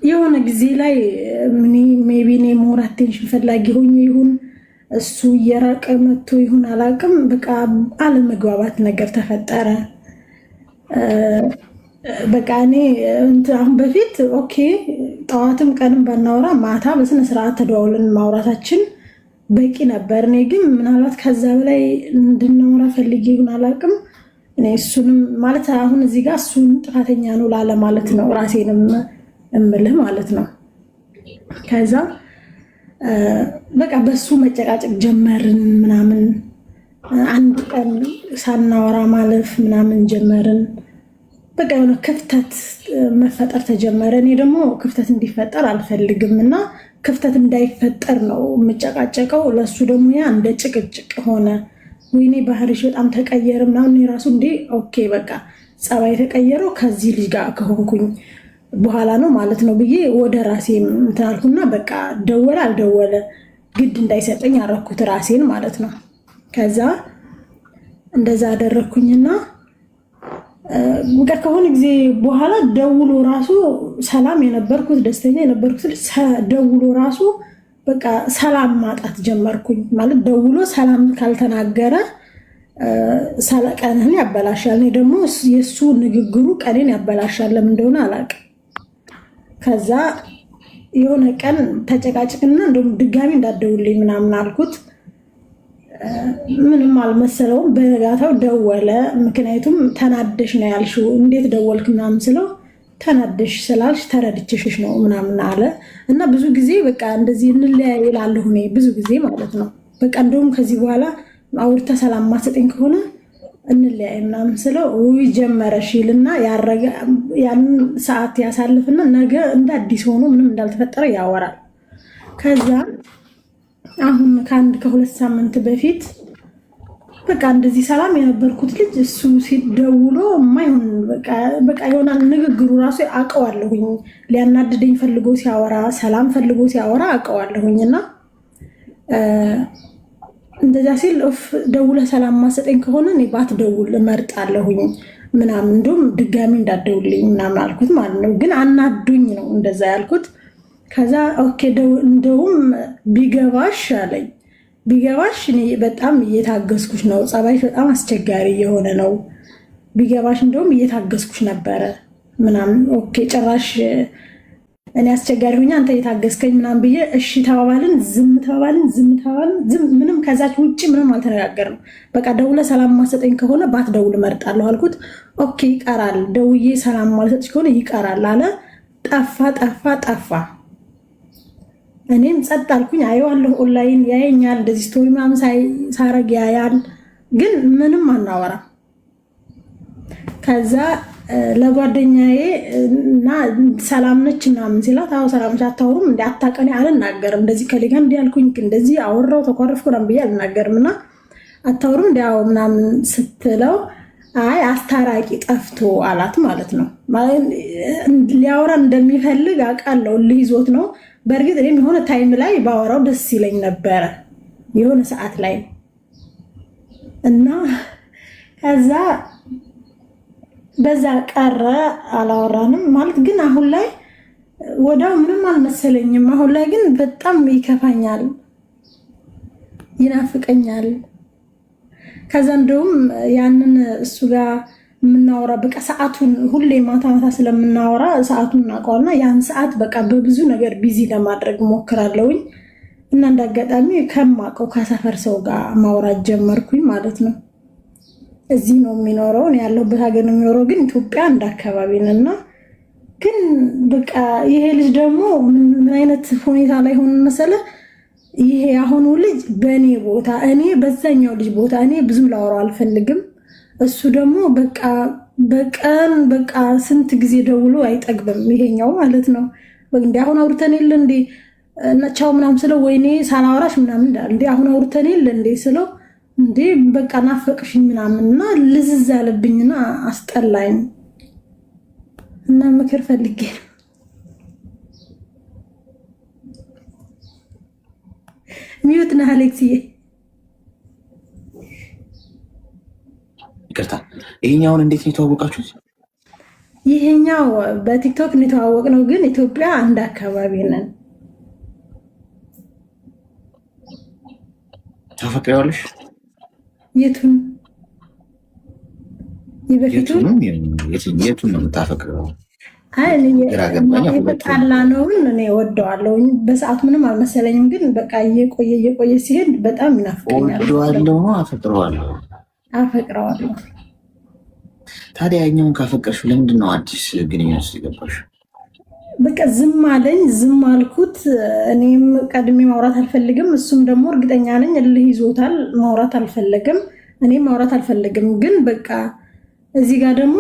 የሆነ ጊዜ ላይ ሜቢ እኔ ሞር አቴንሽን ፈላጊ ሆኜ ይሁን እሱ እየራቀ መጥቶ ይሁን አላውቅም፣ በቃ አለመግባባት ነገር ተፈጠረ። በቃ እኔ አሁን በፊት ኦኬ ጠዋትም ቀንም ባናወራ ማታ በስነ ስርዓት ተደዋውለን ማውራታችን በቂ ነበር። እኔ ግን ምናልባት ከዛ በላይ እንድናወራ ፈልጌ ይሁን አላውቅም። እኔ እሱንም ማለት አሁን እዚህ ጋር እሱን ጥፋተኛ ነው ላለ ማለት ነው ራሴንም እምልህ ማለት ነው። ከዛ በቃ በሱ መጨቃጨቅ ጀመርን ምናምን። አንድ ቀን ሳናወራ ማለፍ ምናምን ጀመርን። በቃ የሆነ ክፍተት መፈጠር ተጀመረ። እኔ ደግሞ ክፍተት እንዲፈጠር አልፈልግም እና ክፍተት እንዳይፈጠር ነው የምጨቃጨቀው። ለሱ ደግሞ ያ እንደ ጭቅጭቅ ሆነ። ወይኔ ባህሪሽ በጣም ተቀየረ ምናምን። የራሱ እንዴ ኦኬ በቃ ጸባይ የተቀየረው ከዚህ ልጅ ጋር ከሆንኩኝ በኋላ ነው ማለት ነው ብዬ ወደ ራሴ እንትን አልኩና በቃ ደወለ አልደወለ ግድ እንዳይሰጠኝ አደረኩት ራሴን ማለት ነው። ከዛ እንደዛ አደረኩኝና በቃ ከሆነ ጊዜ በኋላ ደውሎ ራሱ ሰላም የነበርኩት ደስተኛ የነበርኩት ደውሎ ራሱ በቃ ሰላም ማጣት ጀመርኩኝ። ማለት ደውሎ ሰላም ካልተናገረ ቀንህን ያበላሻል። እኔ ደግሞ የእሱ ንግግሩ ቀኔን ያበላሻል። ለምን እንደሆነ አላውቅም። ከዛ የሆነ ቀን ተጨቃጭቅና እንደውም ድጋሚ እንዳትደውልኝ ምናምን አልኩት። ምንም አልመሰለውም። በነጋታው ደወለ። ምክንያቱም ተናደሽ ነው ያልሽው እንዴት ደወልክ ምናምን ስለው ተናደሽ ስላልሽ ተረድቼሽ ነው ምናምን አለ። እና ብዙ ጊዜ በቃ እንደዚህ እንለያይ እላለሁ እኔ ብዙ ጊዜ ማለት ነው። በቃ እንደውም ከዚህ በኋላ አውርተህ ሰላም ማሰጠኝ ከሆነ እንለያይ ምናምን ስለው ውይ ጀመረሽ ይልና ያንን ሰዓት ያሳልፍና ነገ እንደ አዲስ ሆኖ ምንም እንዳልተፈጠረ ያወራል። ከዛ አሁን ከ2 ሳምንት በፊት በቃ እንደዚህ ሰላም የነበርኩት ልጅ እሱ ሲደውሎ የማይሆን በቃ የሆነ ንግግሩ ራሱ አውቀዋለሁኝ። ሊያናድደኝ ፈልጎ ሲያወራ፣ ሰላም ፈልጎ ሲያወራ አውቀዋለሁኝ። እና እንደዛ ሲል ደውለህ ሰላም ማሰጠኝ ከሆነ እኔ ባትደውል እመርጣለሁኝ። ምናምን እንደውም ድጋሚ እንዳትደውልልኝ ምናምን አልኩት ማለት ነው። ግን አናዱኝ ነው እንደዛ ያልኩት። ከዛ ኦኬ እንደውም ቢገባሽ አለኝ። ቢገባሽ እኔ በጣም እየታገስኩሽ ነው፣ ጸባይሽ በጣም አስቸጋሪ የሆነ ነው። ቢገባሽ እንደውም እየታገስኩሽ ነበረ ምናምን። ኦኬ ጭራሽ እኔ አስቸጋሪ ሆኜ አንተ እየታገስከኝ ምናምን ብዬ እሺ ተባባልን። ዝም ተባባልን። ምንም ከዛች ውጭ ምንም አልተነጋገርንም። በቃ ደውለ ሰላም ማሰጠኝ ከሆነ ባትደውል እመርጣለሁ አልኩት። ኦኬ ይቀራል፣ ደውዬ ሰላም ማልሰጥሽ ከሆነ ይቀራል አለ። ጠፋ። እኔም ጸጥ አልኩኝ። አየዋለሁ፣ ኦንላይን ያየኛል፣ እንደዚህ ስቶሪ ምናምን ሳረግ ያያል፣ ግን ምንም አናወራ። ከዛ ለጓደኛዬ እና ሰላም ነች ምናምን ሲላት፣ አዎ ሰላም ነች፣ አታወሩም እንደ አታቀኔ አልናገርም፣ እንደዚህ ከሌጋ እንዲ ያልኩኝ እንደዚህ አወራው ተኳረፍኩ ምናምን ብዬ አልናገርም እና አታወሩም እንዲ አዎ ምናምን ስትለው፣ አይ አስታራቂ ጠፍቶ አላት ማለት ነው። ሊያወራ እንደሚፈልግ አውቃለሁ፣ ልይዞት ነው። በእርግጥ እኔም የሆነ ታይም ላይ ባወራው ደስ ይለኝ ነበረ የሆነ ሰዓት ላይ እና ከዛ በዛ ቀረ፣ አላወራንም ማለት ግን አሁን ላይ ወዳው ምንም አልመሰለኝም። አሁን ላይ ግን በጣም ይከፋኛል፣ ይናፍቀኛል። ከዛ እንደውም ያንን እሱ ጋር የምናወራ በቃ ሰዓቱን ሁሌ ማታ ስለምናወራ ሰዓቱን እናውቀዋልና ያን ሰዓት በቃ በብዙ ነገር ቢዚ ለማድረግ ሞክራለሁኝ እና እንዳጋጣሚ ከማውቀው ከሰፈር ሰው ጋር ማውራት ጀመርኩኝ ማለት ነው። እዚህ ነው የሚኖረው፣ ያለሁበት ሀገር ነው የሚኖረው፣ ግን ኢትዮጵያ አንድ አካባቢ ነንና ግን በቃ ይሄ ልጅ ደግሞ ምን አይነት ሁኔታ ላይ ሆነ መሰለ፣ ይሄ አሁኑ ልጅ በእኔ ቦታ እኔ በዛኛው ልጅ ቦታ እኔ ብዙም ላወራው አልፈልግም። እሱ ደግሞ በቃ በቀን በቃ ስንት ጊዜ ደውሎ አይጠግብም ይሄኛው ማለት ነው። እንዲ አሁን አውርተን የለ እንዴ ቻው ምናምን ስለው ወይኔ ሳላወራሽ ምናምን እንዲ አሁን አውርተን የለ እንዴ ስለው እንዴ በቃ ናፈቅሽኝ ምናምንና ልዝዝ አለብኝና አስጠላኝ እና ምክር ፈልጌ ነው። ሚዩት ነህ አሌክስዬ? ይቅርታ፣ ይሄኛውን እንዴት ነው የተዋወቃችሁት? ይሄኛው በቲክቶክ ነው የተዋወቅነው፣ ግን ኢትዮጵያ አንድ አካባቢ ነን። ታፈቅሪዋለሽ? የቱን የቱን ነው የምታፈቅረው? የተጣላ ነውን እኔ ወደዋለሁ። በሰዓቱ ምንም አልመሰለኝም፣ ግን በቃ እየቆየ ሲሄድ በጣም ይናፍቀኛል። ወደዋለሁ ነው አፈቅረዋለሁ? አፈቅረዋለሁ። ታዲያ ያኛውን ካፈቀርሽው ለምንድን ነው አዲስ ግንኙነት ውስጥ የገባሽ? በቃ ዝም አለኝ፣ ዝም አልኩት። እኔም ቀድሜ ማውራት አልፈልግም፣ እሱም ደግሞ እርግጠኛ ነኝ እልህ ይዞታል፣ ማውራት አልፈለግም፣ እኔም ማውራት አልፈልግም። ግን በቃ እዚህ ጋር ደግሞ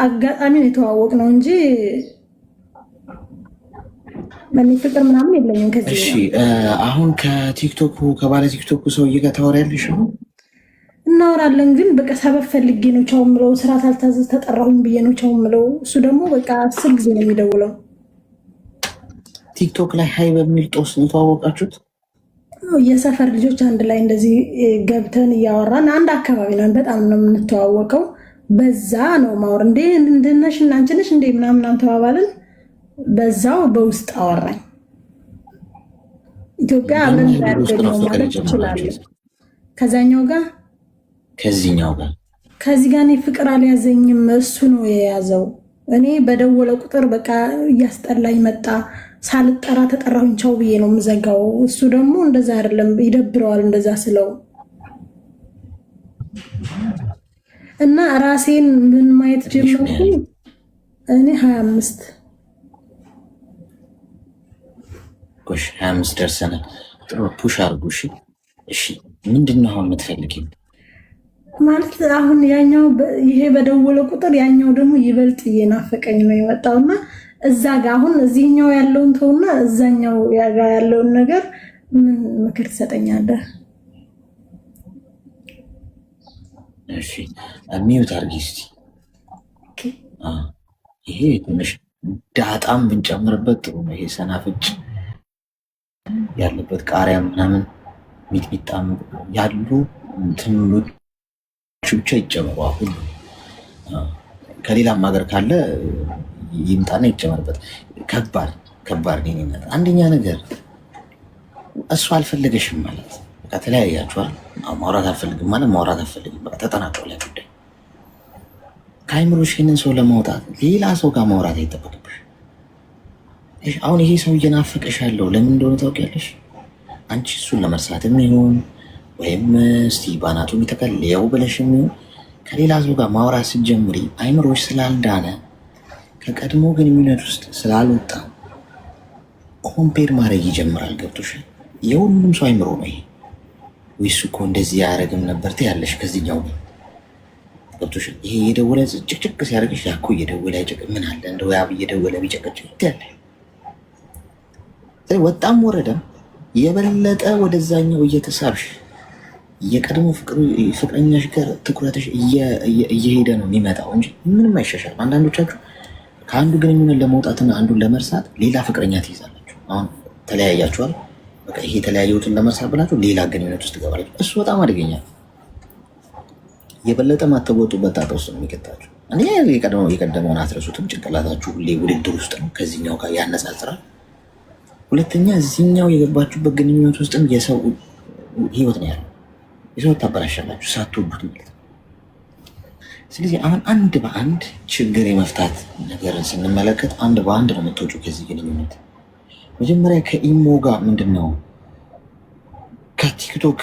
አጋጣሚ ነው የተዋወቅ ነው እንጂ እኔ ፍቅር ምናምን የለኝም ከዚህ። እሺ አሁን ከቲክቶኩ ከባለ ቲክቶኩ ሰውዬ ጋር ታወሪያለሽ? እናወራለን፣ ግን በቃ ሰበብ ፈልጌ ነው ቻው ምለው፣ ስራ ሳልታዘዝ ተጠራሁኝ ብዬ ነው ቻው ምለው። እሱ ደግሞ በቃ 10 ጊዜ ነው የሚደውለው። ቲክቶክ ላይ ሀይ በሚል ጦስ ነው የተዋወቃችሁት? የሰፈር ልጆች አንድ ላይ እንደዚህ ገብተን እያወራን አንድ አካባቢ ነን፣ በጣም ነው የምንተዋወቀው። በዛ ነው ማውር እንዴ እንድነሽ እና አንቺ ነሽ እንዴ ምናምን ተባባልን። በዛው በውስጥ አወራኝ። ኢትዮጵያ አብረን ያደግነው ማለት ይችላል። ከዛኛው ጋር ከዚህኛው ጋር ከዚህ ጋር እኔ ፍቅር አልያዘኝም፣ እሱ ነው የያዘው። እኔ በደወለ ቁጥር በቃ እያስጠላኝ መጣ። ሳልጠራ ተጠራሁኝ ቻው ብዬ ነው የምዘጋው። እሱ ደግሞ እንደዛ አይደለም፣ ይደብረዋል እንደዛ ስለው እና ራሴን ምን ማየት ጀመርኩ። እኔ 25 ጎሽ 25 ደርሰናል። ጥሩ ፑሽ አድርጉ። እሺ ምንድን ነው አሁን የምትፈልጊው? ማለት አሁን ያኛው ይሄ በደወለ ቁጥር ያኛው ደግሞ ይበልጥ እየናፈቀኝ ነው የመጣውና እዛ ጋር አሁን እዚህኛው ያለውን ተውና እዛኛው ጋር ያለውን ነገር ምን ምክር ትሰጠኛለህ? እሺ ሚዩት አድርጊ እስኪ። ይሄ ትንሽ ዳጣም ብንጨምርበት ጥሩ ነው። ይሄ ሰናፍጭ ያለበት ቃሪያ ምናምን ሚጥሚጣም ያሉ ትንሎች ብቻ ይጨምሩ። አሁን ከሌላም ሀገር ካለ ይምጣና ይጨመርበት። ከባድ ከባድ ኔነት። አንደኛ ነገር እሱ አልፈለገሽም ማለት በቃ ተለያያችኋል። ማውራት አልፈልግም ማለት ማውራት አልፈልግም በቃ ተጠናቀው ላይ ጉዳይ። ከአይምሮሽ ይህንን ሰው ለማውጣት ሌላ ሰው ጋር ማውራት አይጠበቅብሽ። አሁን ይሄ ሰው እየናፈቀሽ ያለው ለምን እንደሆነ ታውቂያለሽ? አንቺ እሱን ለመርሳት የሚሆን ወይም እስቲ ባናቱ የሚተከልየው ብለሽ የሚሆን ከሌላ ሰው ጋር ማውራት ስትጀምሪ አይምሮሽ ስላልዳነ ከቀድሞ ግንኙነት ውስጥ ስላልወጣ ኮምፔር ማድረግ ይጀምራል። ገብቶሻል? የሁሉም ሰው አይምሮ ነው ይሄ። ወይሱ እኮ እንደዚህ ያደረግም ነበር ትያለሽ ከዚህኛው ገብቶሻል? ይሄ የደወለ ጭቅጭቅ ሲያደርግሽ ያኮ እየደወለ አይጨቅ ምን አለ እንደው ያብ እየደወለ ቢጨቀጭቅ ትያለሽ። ወጣም ወረደም የበለጠ ወደዛኛው እየተሳብሽ የቀድሞ ፍቅረኛሽ ጋር ትኩረትሽ እየሄደ ነው የሚመጣው እንጂ ምንም አይሻሻል። አንዳንዶቻችሁ ከአንዱ ግንኙነት ለመውጣትና አንዱን ለመርሳት ሌላ ፍቅረኛ ትይዛላችሁ። አሁን ተለያያችኋል፣ በቃ ይሄ የተለያየሁትን ለመርሳት ብላችሁ ሌላ ግንኙነት ውስጥ ትገባላችሁ። እሱ በጣም አደገኛ ነው። የበለጠ ማተወጡበት ጣጣ ውስጥ ነው የሚከታችሁ። የቀደመውን አትረሱትም። ጭንቅላታችሁ ሁሌ ውድድር ውስጥ ነው፣ ከዚህኛው ጋር ያነጻጽራል። ሁለተኛ እዚህኛው የገባችሁበት ግንኙነት ውስጥም የሰው ህይወት ነው ያለው። የሰው ታበላሻላችሁ ሳትወዱት ማለት ነው። ስለዚህ አሁን አንድ በአንድ ችግር የመፍታት ነገርን ስንመለከት አንድ በአንድ ነው የምትወጪው ከዚህ ግንኙነት። መጀመሪያ ከኢሞ ጋር ምንድን ነው ከቲክቶክ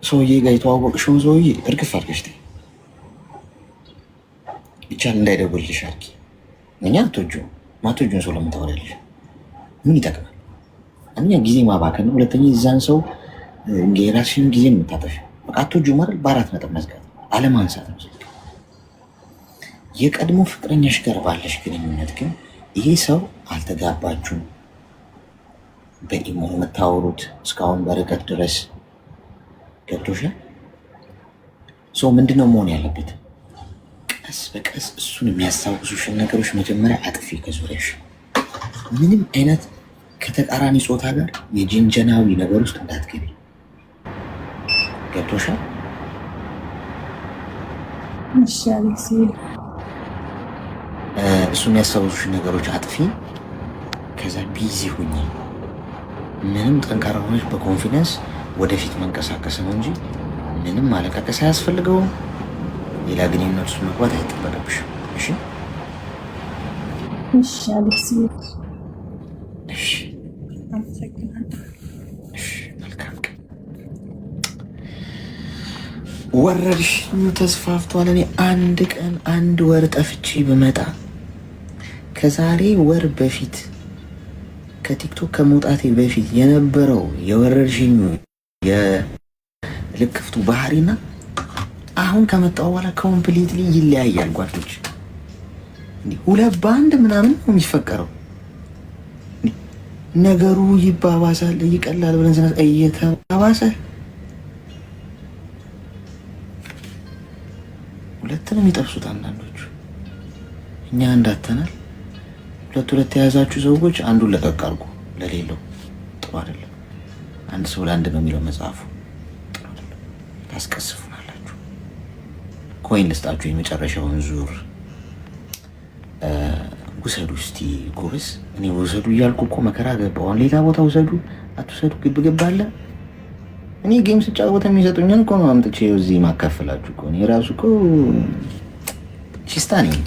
ሰውዬ ጋር የተዋወቅሽውን ሰውዬ እርግፍ አድርገሽ ተይ። ብቻ እንዳይደውልልሽ አድርጊ። እኛ ማትወጂውን ሰው ለምን ታወሪያለሽ? ምን ይጠቅማል? አንደኛ ጊዜ ማባከን ነው። ሁለተኛ የዛን ሰው የራስሽን ጊዜ የምታጠፊ በቃ አትወጂውም አይደል? በአራት ነጥብ መዝጋት አለማንሳት ነው። የቀድሞ ፍቅረኛሽ ጋር ባለሽ ግንኙነት ግን ይሄ ሰው አልተጋባችሁም፣ በኢሞ የምታወሩት እስካሁን በርቀት ድረስ ገብቶሻል። ሰው ምንድነው መሆን ያለበት? ቀስ በቀስ እሱን የሚያስታውሱሽን ነገሮች መጀመሪያ አጥፊ ከዙሪያሽ። ምንም አይነት ከተቃራኒ ጾታ ጋር የጅንጀናዊ ነገር ውስጥ እንዳትገቢ። ገብቶሻል? እሱ የሚያስታውሱሽን ነገሮች አጥፊ። ከዛ ቢዚ ሁኚ። ምንም ጠንካራ ሆነች በኮንፊደንስ ወደፊት መንቀሳቀስ ነው እንጂ ምንም ማለቃቀስ አያስፈልገውም። ሌላ ግንኙነት ውስጥ መግባት አይጠበቅብሽም። እሺ እሺ አሌክስ። እሺ መልካም ቀን። ወረርሽኙ ተስፋፍቷል። እኔ አንድ ቀን አንድ ወር ጠፍቼ ብመጣ ከዛሬ ወር በፊት ከቲክቶክ ከመውጣቴ በፊት የነበረው የወረርሽኙ የልክፍቱ ባህሪና አሁን ከመጣው በኋላ ኮምፕሊትሊ ይለያያል ጓዶች። ሁለት በአንድ ምናምን ነው የሚፈቀረው። ነገሩ ይባባሳል፣ ይቀላል ብለን ስነ እየተባባሰ ሁለት ነው የሚጠብሱት አንዳንዶቹ። እኛ እንዳተናል። ሁለት የያዛችሁ ሰዎች አንዱን ለቀቅ አድርጉ። ለሌለው ጥሩ አይደለም። አንድ ሰው ለአንድ ነው የሚለው መጽሐፉ። ጥሩ አይደለም። ታስቀስፉናላችሁ። ኮይን ልስጣችሁ። የመጨረሻውን ዙር ውሰዱ እስቲ ጎበዝ። እኔ ውሰዱ እያልኩ እኮ መከራ ገባዋን። ሌላ ቦታ ውሰዱ አትውሰዱ ግብግብ አለ። እኔ ጌም ስጫወት የሚሰጡኝን እኮ ነው አምጥቼ እዚህ ማካፈላችሁ እኮ። እኔ ራሱ እኮ ቺስታ ነኝ።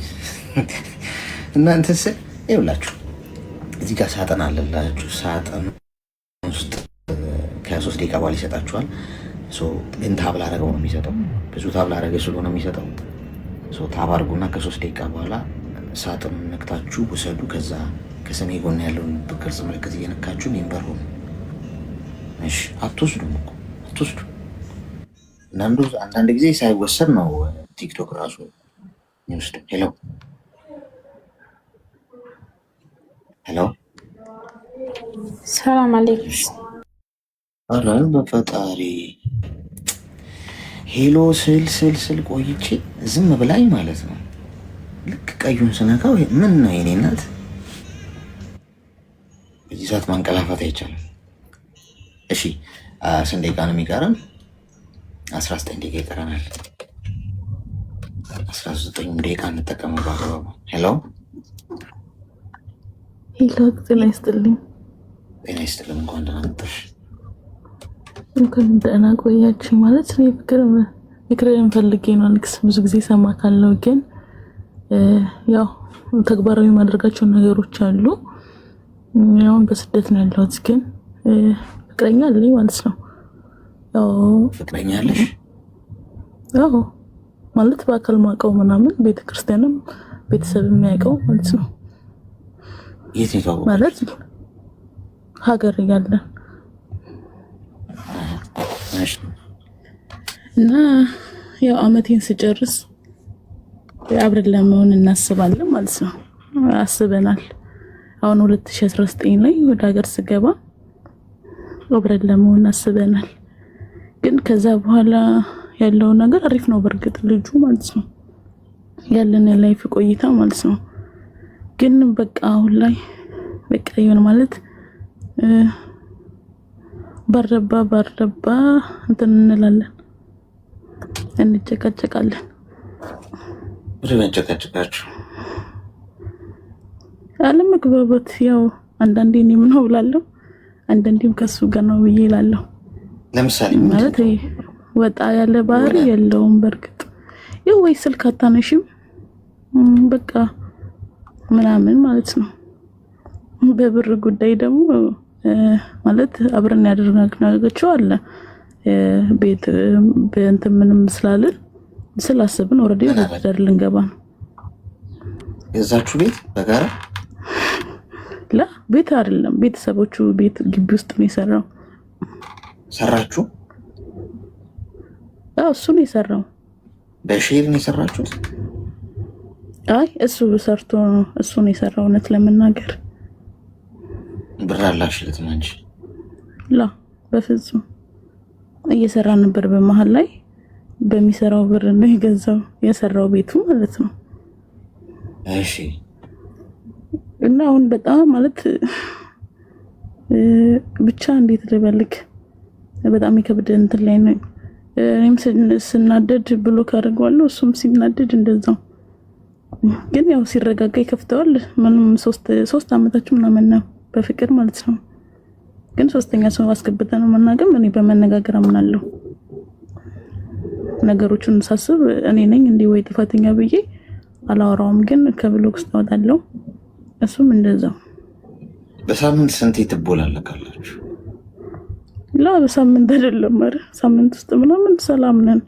እናንተ ስ ይኸውላችሁ እዚህ ጋር ሳጥን አለላችሁ። ሳጥን ውስጥ ከ3 ደቂቃ በኋላ ይሰጣችኋል። ግን ታብ ላረገው ነው የሚሰጠው። ብዙ ታብ ላረገ ስለሆነ የሚሰጠው ታብ አድርጉና ከ3 ደቂቃ በኋላ ሳጥን ነክታችሁ ውሰዱ። ከዛ ከሰሜ ጎን ያለውን ቅርጽ ምልክት እየነካችሁ ሜምበር ሆኑ። እሺ አትወስዱም እኮ አትወስዱ። አንዳንድ ጊዜ ሳይወሰድ ነው ቲክቶክ ራሱ የሚወስድ። ሄሎ ሰላም አለይኩም። ኧረ በፈጣሪ ሄሎ ስል ቆይቼ ዝም ብላኝ ማለት ነው። ልክ ቀዩን ስነካው ምን ነው የኔ እናት፣ በዚህ ሰዓት ማንቀላፋት አይቻልም። እሺ ስንት ደቂቃ ነው የሚቀረን? 19 ደቂቃ ይቀረናል። 19 ደቂቃ እንጠቀመው ባገባቡ። ሄሎ ጤና ይስጥልኝ። ጤና ይስጥልኝ። እንኳን ደህና መጣሽ። እንኳን ደህና ቆያችሁ። ማለት እኔ ፍቅርን ፈልጌ ነው። ንክስ ብዙ ጊዜ ሰማካለው፣ ግን ያው ተግባራዊ ማድረጋቸው ነገሮች አሉ። ያው በስደት ነው ያለሁት፣ ግን ፍቅረኛ አለኝ ማለት ነው። ያው ፍቅረኛ አለሽ? ያው ማለት በአካል ማውቀው ምናምን ቤተክርስቲያንም ቤተሰብ የሚያውቀው ማለት ነው። የት ነው ማለት ሀገር ያለን እና ያው አመቴን ስጨርስ አብረን ለመሆን እናስባለን ማለት ነው። አስበናል። አሁን 2019 ላይ ወደ ሀገር ስገባ አብረን ለመሆን አስበናል። ግን ከዛ በኋላ ያለው ነገር አሪፍ ነው በርግጥ ልጁ ማለት ነው ያለን ላይፍ ቆይታ ማለት ነው። ግን በቃ አሁን ላይ በቃ ይሁን ማለት ባረባ እንትን እንላለን፣ እንጨቃጨቃለን። እንጨቃጨቃችሁ አለመግባባት ያው አንዳንዴ እኔም ነው ብላለሁ፣ አንዳንዴም ከሱ ጋር ነው ብዬ እላለሁ። ለምሳሌ ማለት ወጣ ያለ ባህሪ የለውም በርግጥ ያው ወይ ስልክ አታነሽም በቃ ምናምን ማለት ነው። በብር ጉዳይ ደግሞ ማለት አብረን ያደረግናቸው አለ ቤት በእንትን ምንም ስላልን ስላሰብን ኦሬዲ ወደዳር ልንገባ ነው። የዛችሁ ቤት በጋራ ላ ቤት አይደለም፣ ቤተሰቦቹ ቤት ግቢ ውስጥ ነው የሰራው። ሰራችሁ? አዎ እሱ ነው የሰራው። በሼር ነው የሰራችሁት? አይ እሱ ሰርቶ እሱ ነው የሰራው። እውነት ለመናገር ብር አላሽለት ነው እንጂ ላ በፍጹም እየሰራ ነበር። በመሃል ላይ በሚሰራው ብር ነው የገዛው የሰራው ቤቱ ማለት ነው። እሺ። እና አሁን በጣም ማለት ብቻ እንዴት ልበልክ በጣም ይከብድ እንትን ላይ ነው። እኔም ስናደድ ብሎክ አድርገዋለሁ፣ እሱም ሲናደድ እንደዛው። ግን ያው ሲረጋጋ ይከፍተዋል። ምንም 3 አመታችን ምናምን ነው በፍቅር ማለት ነው። ግን ሶስተኛ ሰው አስገብተን ነው መናገር። እኔ በመነጋገር አምናለሁ። ነገሮችን ሳስብ እኔ ነኝ እንዴ ወይ ጥፋተኛ ብዬ አላወራውም። ግን ከብሎክ ውስጥ አወጣለሁ፣ እሱም እንደዛው። በሳምንት ስንት ትቦላለካላችሁ? ላ በሳምንት አይደለም ማለት ሳምንት ውስጥ ምናምን ሰላም ነን።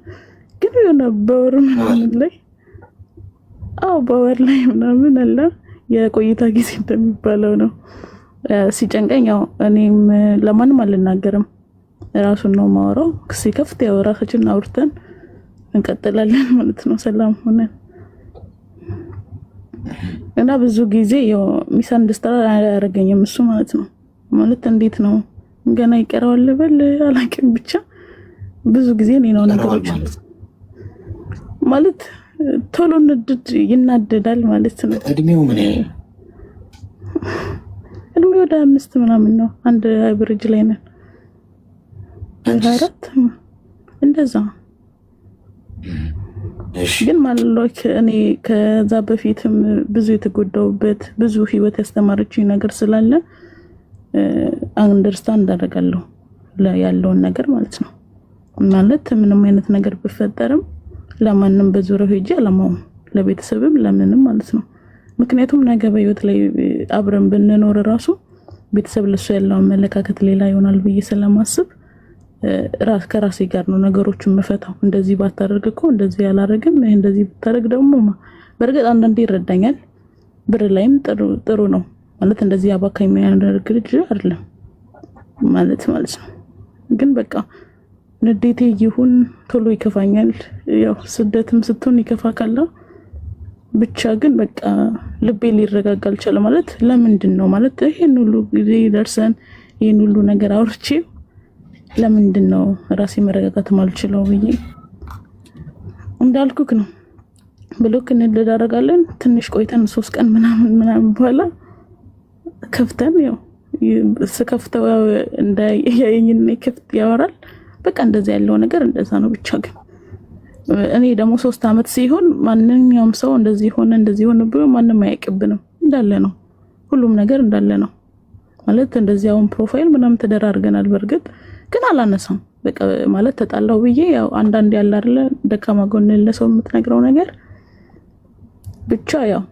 ግን የሆነ በወር ምናምን ላይ በወር ላይ ምናምን አለ የቆይታ ጊዜ እንደሚባለው ነው። ሲጨንቀኝ ያው እኔም ለማንም አልናገርም፣ ራሱን ነው ማወራው። ሲከፍት ያው ራሳችንን አውርተን እንቀጥላለን ማለት ነው፣ ሰላም ሆነን። እና ብዙ ጊዜ ያው ሚስአንደርስታንድ አያደርገኝም እሱ ማለት ነው። ማለት እንዴት ነው ገና ይቀራል በል አላውቅም፣ ብቻ ብዙ ጊዜ እኔ ነው ነገሮች ማለት ቶሎ ይናደዳል ማለት ነው። እድሜው ምን ያህል? እድሜው ወደ 5 ምናምን ነው። አንድ አቨሬጅ ላይ ነን። 4 እንደዛ። ግን ማለት እኔ ከዛ በፊትም ብዙ የተጎዳውበት ብዙ ህይወት ያስተማረችኝ ነገር ስላለ አንደርስታንድ አደርጋለሁ ያለውን ነገር ማለት ነው። ማለት ምንም አይነት ነገር ቢፈጠርም ለማንም በዙሪያው ሄጄ አላማው ለቤተሰብም ለምንም ማለት ነው። ምክንያቱም ነገ በህይወት ላይ አብረን ብንኖር ራሱ ቤተሰብ ለሱ ያለው አመለካከት ሌላ ይሆናል ብዬ ስለማስብ ከራሴ ጋር ነው ነገሮችን መፈታው። እንደዚህ ባታደርግ እኮ እንደዚህ ያላረግም፣ እንደዚህ ብታረግ ደግሞ በርግጥ አንዳንዴ ይረዳኛል። ብር ላይም ጥሩ ነው ማለት እንደዚህ አባካኝ የሚያደርግ ልጅ አይደለም ማለት ነው። ግን በቃ ንዴቴ ይሁን ቶሎ ይከፋኛል። ያው ስደትም ስትሆን ይከፋካላ። ብቻ ግን በቃ ልቤ ሊረጋጋ አልቻለም። ማለት ለምንድን ነው ማለት ይሄን ሁሉ ጊዜ ደርሰን ይሄን ሁሉ ነገር አውርቼ ለምንድን ነው ራሴ መረጋጋት ማልችለው ብዬ እንዳልኩክ ነው። ብሎክ እንደዳረጋለን። ትንሽ ቆይተን 3 ቀን ምናምን በኋላ ከፍተን ያው ስከፍተው እንዳያየኝና ከፍት ያወራል። በቃ እንደዛ ያለው ነገር እንደዛ ነው። ብቻ ግን እኔ ደግሞ 3 አመት ሲሆን ማንኛውም ሰው እንደዚህ ሆነ ብሎ ማንንም አያውቅብንም እንዳለ ነው ሁሉም ነገር እንዳለ ነው ማለት እንደዚህ አሁን ፕሮፋይል ምናምን ተደራርገናል በርግጥ ግን አላነሳም በቃ ማለት ተጣላው ብዬ ያው አንዳንድ ያለ አይደለ ደካማ ጎን ለሰው የምትነግረው ነገር ብቻ ያው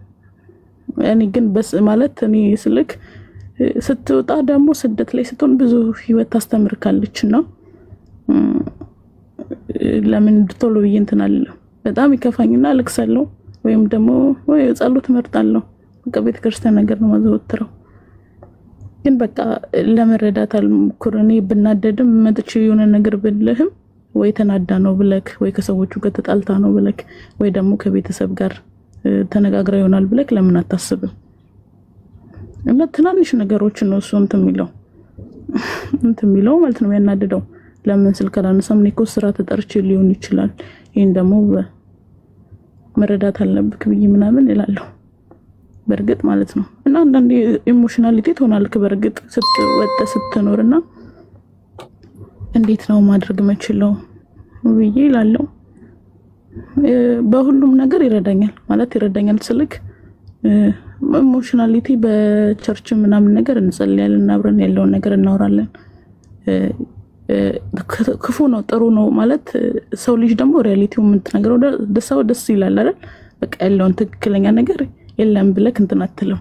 እኔ ግን በስ ማለት እኔ ስልክ ስትወጣ ደግሞ ስደት ላይ ስትሆን ብዙ ህይወት ታስተምርካለችና ለምን ቶሎ ብዬ እንትን አልልም በጣም ይከፋኝና ልክሰለው ወይም ደግሞ ወይ ጸሎት መርጣለሁ በቃ ቤተክርስቲያን ነገር ነው ማዘወትረው ግን በቃ ለመረዳት አልኩርኔ ብናደድም መጥቼ የሆነ ነገር ብልህም ወይ ተናዳ ነው ብለክ ወይ ከሰዎቹ ጋር ተጣልታ ነው ብለክ ወይ ደግሞ ከቤተሰብ ጋር ተነጋግራ ይሆናል ብለክ ለምን አታስብም እና ትናንሽ ነገሮች ነው እሱ እንትን የሚለው ማለት ነው ያናደደው ለምን ስልክ አላነሳም እኮ ስራ ተጠርቼ ሊሆን ይችላል ይሄን ደግሞ መረዳት አለብክ ብዬ ምናምን እላለሁ በርግጥ ማለት ነው እና አንዳንዴ ኢሞሽናሊቲ ትሆናልክ በርግጥ ስትኖርና እንዴት ነው ማድረግ መችለው ብዬ እላለሁ በሁሉም ነገር ይረዳኛል ማለት ይረዳኛል ስልክ ኢሞሽናሊቲ በቸርች ምናምን ነገር እንጸልያለን አብረን ያለውን ነገር እናወራለን ክፉ ነው ጥሩ ነው ማለት ሰው ልጅ ደግሞ ሪያሊቲው ምን ተነግረው ደስ ይላል አይደል በቃ ያለውን ትክክለኛ ነገር የለም ብለክ እንትን አትለው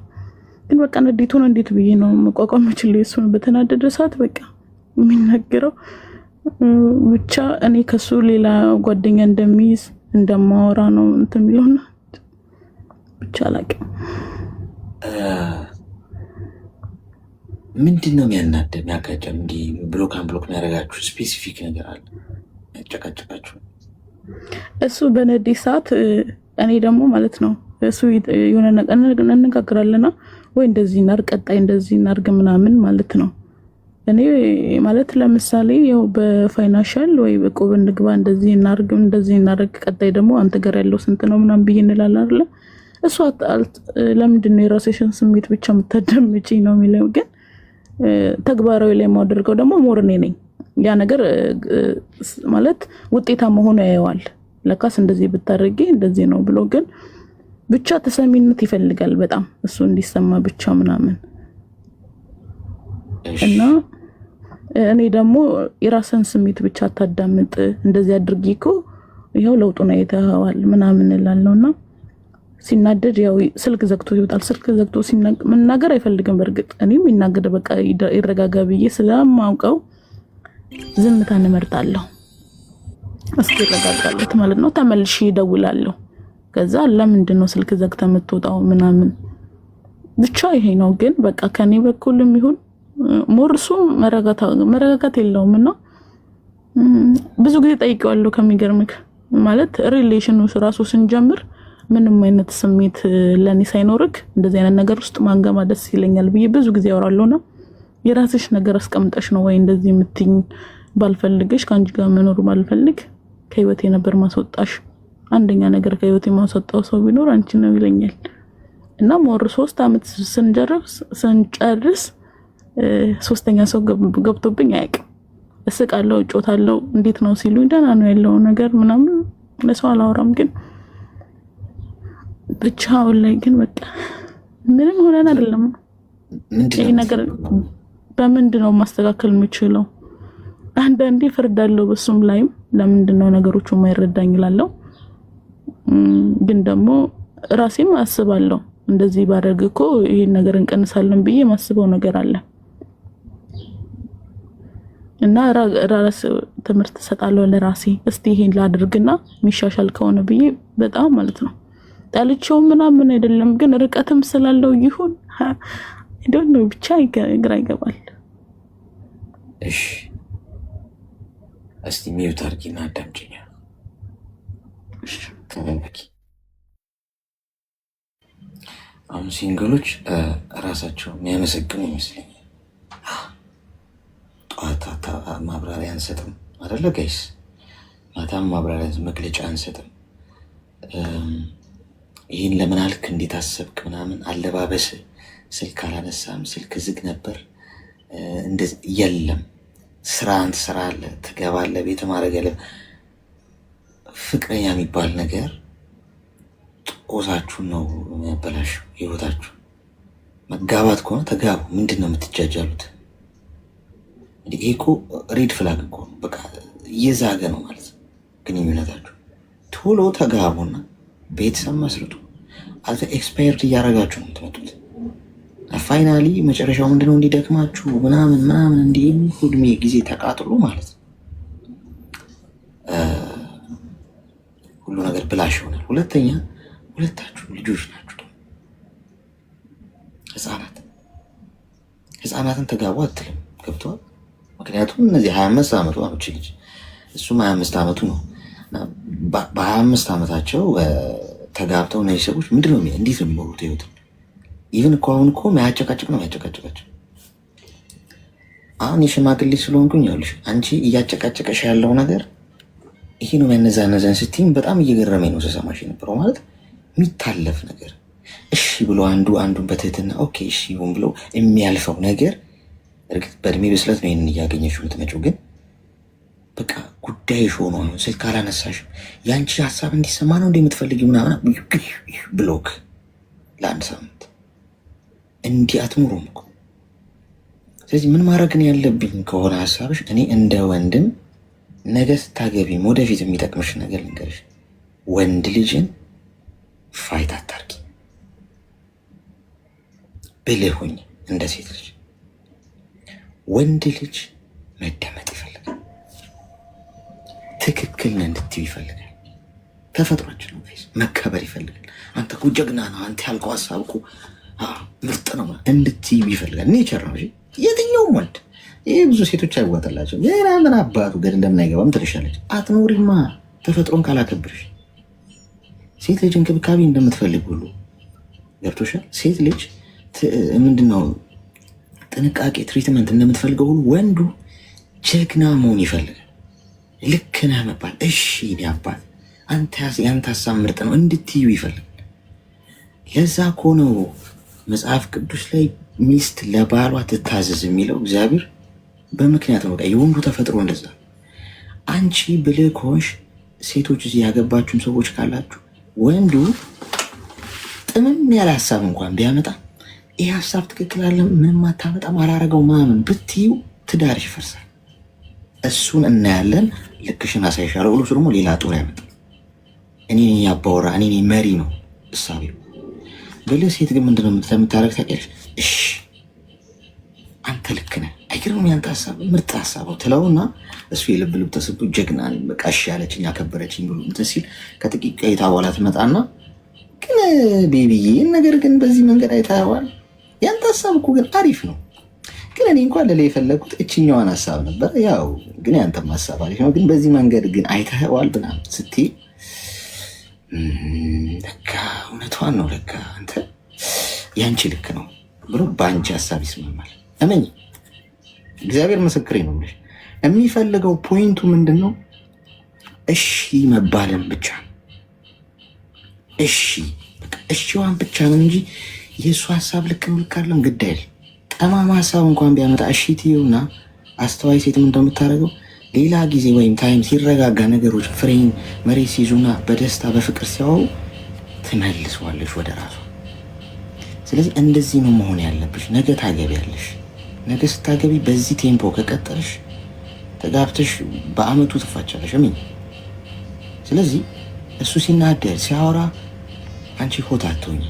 ግን በቃ ንዴቱን እንዴት ብዬ ነው መቋቋም የምችለው እሱን በተናደደ ሰዓት በቃ የሚናገረው ብቻ እኔ ከሱ ሌላ ጓደኛ እንደሚይዝ እንደማወራ ነው እንትን የሚለውና ብቻ አላውቅም ምንድነው የሚያጋጨም እንዲ ብሎክ የሚያደርጋችሁ ስፔሲፊክ ነገር አለ ያጨቃጨቃችሁ እሱ በነዲ ሰዓት እኔ ደግሞ ማለት ነው እሱ የሆነ ነገር እንነጋገራለና ወይ እንደዚህ እናር ቀጣይ እንደዚህ እናርግ ምናምን ማለት ነው እኔ ማለት ለምሳሌ ያው በፋይናንሻል ወይ በቆብ እንግባ እንደዚህ እናርግ ቀጣይ ደግሞ አንተ ጋር ያለው ስንት ነው ምናምን ብዬ እንላለን አይደል እሱ ለምንድን ነው የራስሽን ስሜት ብቻ የምታደምጪ ነው የሚለው ግን ተግባራዊ ላይ ማድረገው ደግሞ ሞርኔ ነኝ ያ ነገር ማለት ውጤታማ ሆኖ ያየዋል ለካስ እንደዚህ ብታረጊ እንደዚህ ነው ብሎ ግን ብቻ ተሰሚነት ይፈልጋል በጣም እሱ እንዲሰማ ብቻ ምናምን እና እኔ ደግሞ የራስን ስሜት ብቻ ታዳምጥ እንደዚህ አድርጊኮ ይሄው ለውጡን አይተዋል ምናምን እላለውና ሲናደድ ያው ስልክ ዘግቶ ይወጣል ስልክ ዘግቶ ሲናገር አይፈልግም በርግጥ እኔም ይናገር በቃ ይረጋጋ ብዬ ስለማውቀው ዝምታን እመርጣለሁ እስኪ ይረጋጋለት ማለት ነው ተመልሼ እደውላለሁ ከዛ ለምንድን ነው ስልክ ዘግተ የምትወጣው ምናምን ብቻ ይሄ ነው ግን በቃ ከኔ በኩልም ይሁን ሞርሱ መረጋጋት የለውምና ብዙ ጊዜ ጠይቀዋለሁ ከሚገርምክ ማለት ሪሌሽኑ ራሱ ስንጀምር ምንም አይነት ስሜት ለኔ ሳይኖርክ እንደዚህ አይነት ነገር ውስጥ ማንገማ ደስ ይለኛል ብዬ ብዙ ጊዜ አወራለሁና የራስሽ ነገር አስቀምጠሽ ነው ወይ እንደዚህ የምትኝ ባልፈልግሽ ካንቺ ጋር መኖር ባልፈልግ ከህይወቴ ነበር ማስወጣሽ አንደኛ ነገር ከህይወቴ ማስወጣው ሰው ቢኖር አንቺ ነው ይለኛል እና ሞር 3 አመት ስንጨርስ ሶስተኛ ሰው ገብቶብኝ አያውቅም እስቃለሁ እጮታለሁ እንዴት ነው ሲሉኝ ደህና ነው ያለው ነገር ምናምን ለሰው አላወራም ግን ብቻው ላይ ግን በቃ ምንም ሆነን አይደለም ይሄ ነገር በምንድነው ማስተካከል የምችለው አንዳንዴ ፈርዳለሁ በሱም ላይም ለምንድነው ነገሮቹ የማይረዳኝ ይላለው ግን ደግሞ ራሴም አስባለሁ እንደዚህ ባደርግኮ ይሄን ነገር እንቀንሳለን ብዬ ማስበው ነገር አለ እና ራስ ትምህርት ሰጣለሁ ለራሴ እስቲ ይሄን ላድርግና ሚሻሻል ከሆነ ብዬ በጣም ማለት ነው ጣልቼው ምናምን አይደለም ግን ርቀትም ስላለው ይሁን I don't know ብቻ ግራ ይገባል እሺ እስቲ ሚውት አድርጊና አዳምጪኝ እሺ ተመልከቺ አሁን ሲንግሎች ራሳቸው የሚያመሰግኑ ይመስለኛል ጧት ማብራሪያ አንሰጥም አይደለ ጋይስ ማታም ማብራሪያ መግለጫ አንሰጥም ይሄን ለምን አልክ እንዴት አሰብክ ምናምን አለባበስ ስልክ አላነሳም ስልክ ዝግ ነበር እንደዚህ የለም ስራ አለ ትገባለህ ቤት ማረገለ ፍቅረኛ የሚባል ነገር ጦሳችሁን ነው የሚያበላሽው ህይወታችሁ። መጋባት ከሆነ ተጋቡ። ምንድን ነው የምትጃጃሉት? ይሄ እኮ ሬድ ፍላግ እኮ ነው። በቃ እየዛገ ነው ማለት ነው ግንኙነታችሁ። ቶሎ ተጋቡና ቤተሰብ መስርቱ። አልተ ኤክስፓየርድ እያደረጋችሁ ነው የምትመጡት። ፋይናሊ መጨረሻው ምንድነው? እንዲደክማችሁ ምናምን ምናምን እንዲህ እድሜ ጊዜ ተቃጥሎ ማለት ነው ሁሉ ነገር ብላሽ ይሆናል። ሁለተኛ ሁለታችሁ ልጆች ናችሁ፣ ህፃናትን ተጋቡ አትልም። ገብተዋል። ምክንያቱም እነዚህ 25 ዓመቱ አመች ልጅ እሱም 25 ዓመቱ ነው። በ25 ዓመታቸው ተጋብተው እነዚህ ሰዎች ምንድነው እንዴት ነው የሚኖሩት ህይወትን? ኢቭን እኮ አሁን እኮ የሚያጨቃጭቅ ነው የሚያጨቃጭቃቸው። አሁን የሽማግሌ ስለሆንኩኝ ይኸውልሽ አንቺ እያጨቃጨቀሽ ያለው ነገር ይሄ ነው ያነዛነዘን ስትይኝ በጣም እየገረመኝ ነው ስሰማሽ የነበረው። ማለት የሚታለፍ ነገር እሺ ብሎ አንዱን በትህትና ኦኬ እሺ ይሁን ብሎ የሚያልፈው ነገር እርግጥ በእድሜ ብስለት ነው ይህንን እያገኘሽው የምትመጪው፣ ግን በቃ ጉዳይሽ ሆኖ አሁን ስልክ ካላነሳሽም የአንቺ ሀሳብ እንዲሰማ ነው እንደምትፈልጊው ምናምን ብሎክ ለአንድ ሳምንት እንዲህ አትሙሩም እኮ። ስለዚህ ምን ማድረግ ነው ያለብኝ ከሆነ ሀሳብሽ፣ እኔ እንደ ወንድም ነገ ስታገቢም ወደፊት የሚጠቅምሽ ነገር ልንገርሽ። ወንድ ልጅን ፋይት አታርጊ፣ ብልህ ሁኝ እንደ ሴት ልጅ። ወንድ ልጅ መደመጥ ይፈልጋል፣ ትክክል ነህ እንድትይው ይፈልጋል። ተፈጥሯችን ነው፣ መከበር ይፈልጋል። አንተ እኮ ጀግና ነው፣ አንተ ያልከው ሀሳብ እኮ ምርጥ ነው እንድትይው ይፈልጋል። ኔቸር ነው። የትኛውም ወንድ ይህ ብዙ ሴቶች አይዋጠላቸው። ሌላ ምን አባቱ ገድ እንደምን አይገባም ትልሻለች። አትኖሪማ ተፈጥሮን ካላከብርሽ። ሴት ልጅ እንክብካቤ እንደምትፈልግ ሁሉ ገብቶሻል። ሴት ልጅ ምንድነው ጥንቃቄ፣ ትሪትመንት እንደምትፈልገው ሁሉ ወንዱ ጀግና መሆን ይፈልጋል። ልክ ነህ መባል፣ እሺ እኔ አባት ያንተ ሀሳብ ምርጥ ነው እንድትዩ ይፈልጋል። ለዛ እኮ ነው መጽሐፍ ቅዱስ ላይ ሚስት ለባሏ ትታዘዝ የሚለው እግዚአብሔር በምክንያት ነው። በቃ የወንዱ ተፈጥሮ እንደዛ። አንቺ ብልህ ከሆንሽ ሴቶች እዚህ ያገባችሁም ሰዎች ካላችሁ ወንዱ ጥምም ያለ ሀሳብ እንኳን ቢያመጣ ይህ ሀሳብ ትክክል አለ ምንም አታመጣም አላረገው ምናምን ብትዩ ትዳርሽ ይፈርሳል። እሱን እናያለን። ልክሽን አሳይሻለሁ ብሎ ደግሞ ሌላ ጦር ያመጣ። እኔ ያባወራ እኔ መሪ ነው እሳቤው። ብልህ ሴት ግን ምንድነው የምታረግ ታውቂያለሽ? እሺ አንተ ልክ ነህ፣ አይገርምም? ያንተ ሀሳብ ምርጥ ሀሳብ ነው ትለውና እሱ የልብ ልብ ተሰብቶ ጀግና በቃ እሺ ያለችኝ አከበረችኝ ብሎ እንትን ሲል ከጥቂት ቆይታ በኋላ ትመጣና ግን ቤቢዬ ነገር ግን በዚህ መንገድ አይተኸዋል? ያንተ ሀሳብ እኮ ግን አሪፍ ነው፣ ግን እኔ እንኳን ለላይ የፈለግኩት እችኛዋን ሀሳብ ነበር። ያው ግን ያንተም ሀሳብ አሪፍ ነው፣ ግን በዚህ መንገድ ግን አይተኸዋል ምናምን ስትይ ለካ እውነቷን ነው፣ ለካ አንተ ያንቺ ልክ ነው ብሎ በአንቺ ሀሳብ ይስማማል። እመኝ እግዚአብሔር ምስክሬ ነው። የሚፈልገው ፖይንቱ ምንድን ነው? እሺ መባልን ብቻ እሺ እሺዋን ብቻ ነው እንጂ የእሱ ሀሳብ ልክም ልክ አይደለም ግድ አይል። ጠማማ ሀሳብ እንኳን ቢያመጣ እሺ ትይውና አስተዋይ ሴት ምን እንደምታደርገው ሌላ ጊዜ ወይም ታይም ሲረጋጋ ነገሮች ፍሬን መሬት ሲይዙና በደስታ በፍቅር ሲያወሩ ትመልሰዋለሽ ወደ ራሱ። ስለዚህ እንደዚህ ነው መሆን ያለብሽ። ነገ ታገቢያለሽ። ነገ ስታገቢ በዚህ ቴምፖ ከቀጠልሽ ተጋብተሽ በአመቱ ትፋቻለሽ። ምን ስለዚህ እሱ ሲናደድ ሲያወራ አንቺ ሆት አትሆኚ።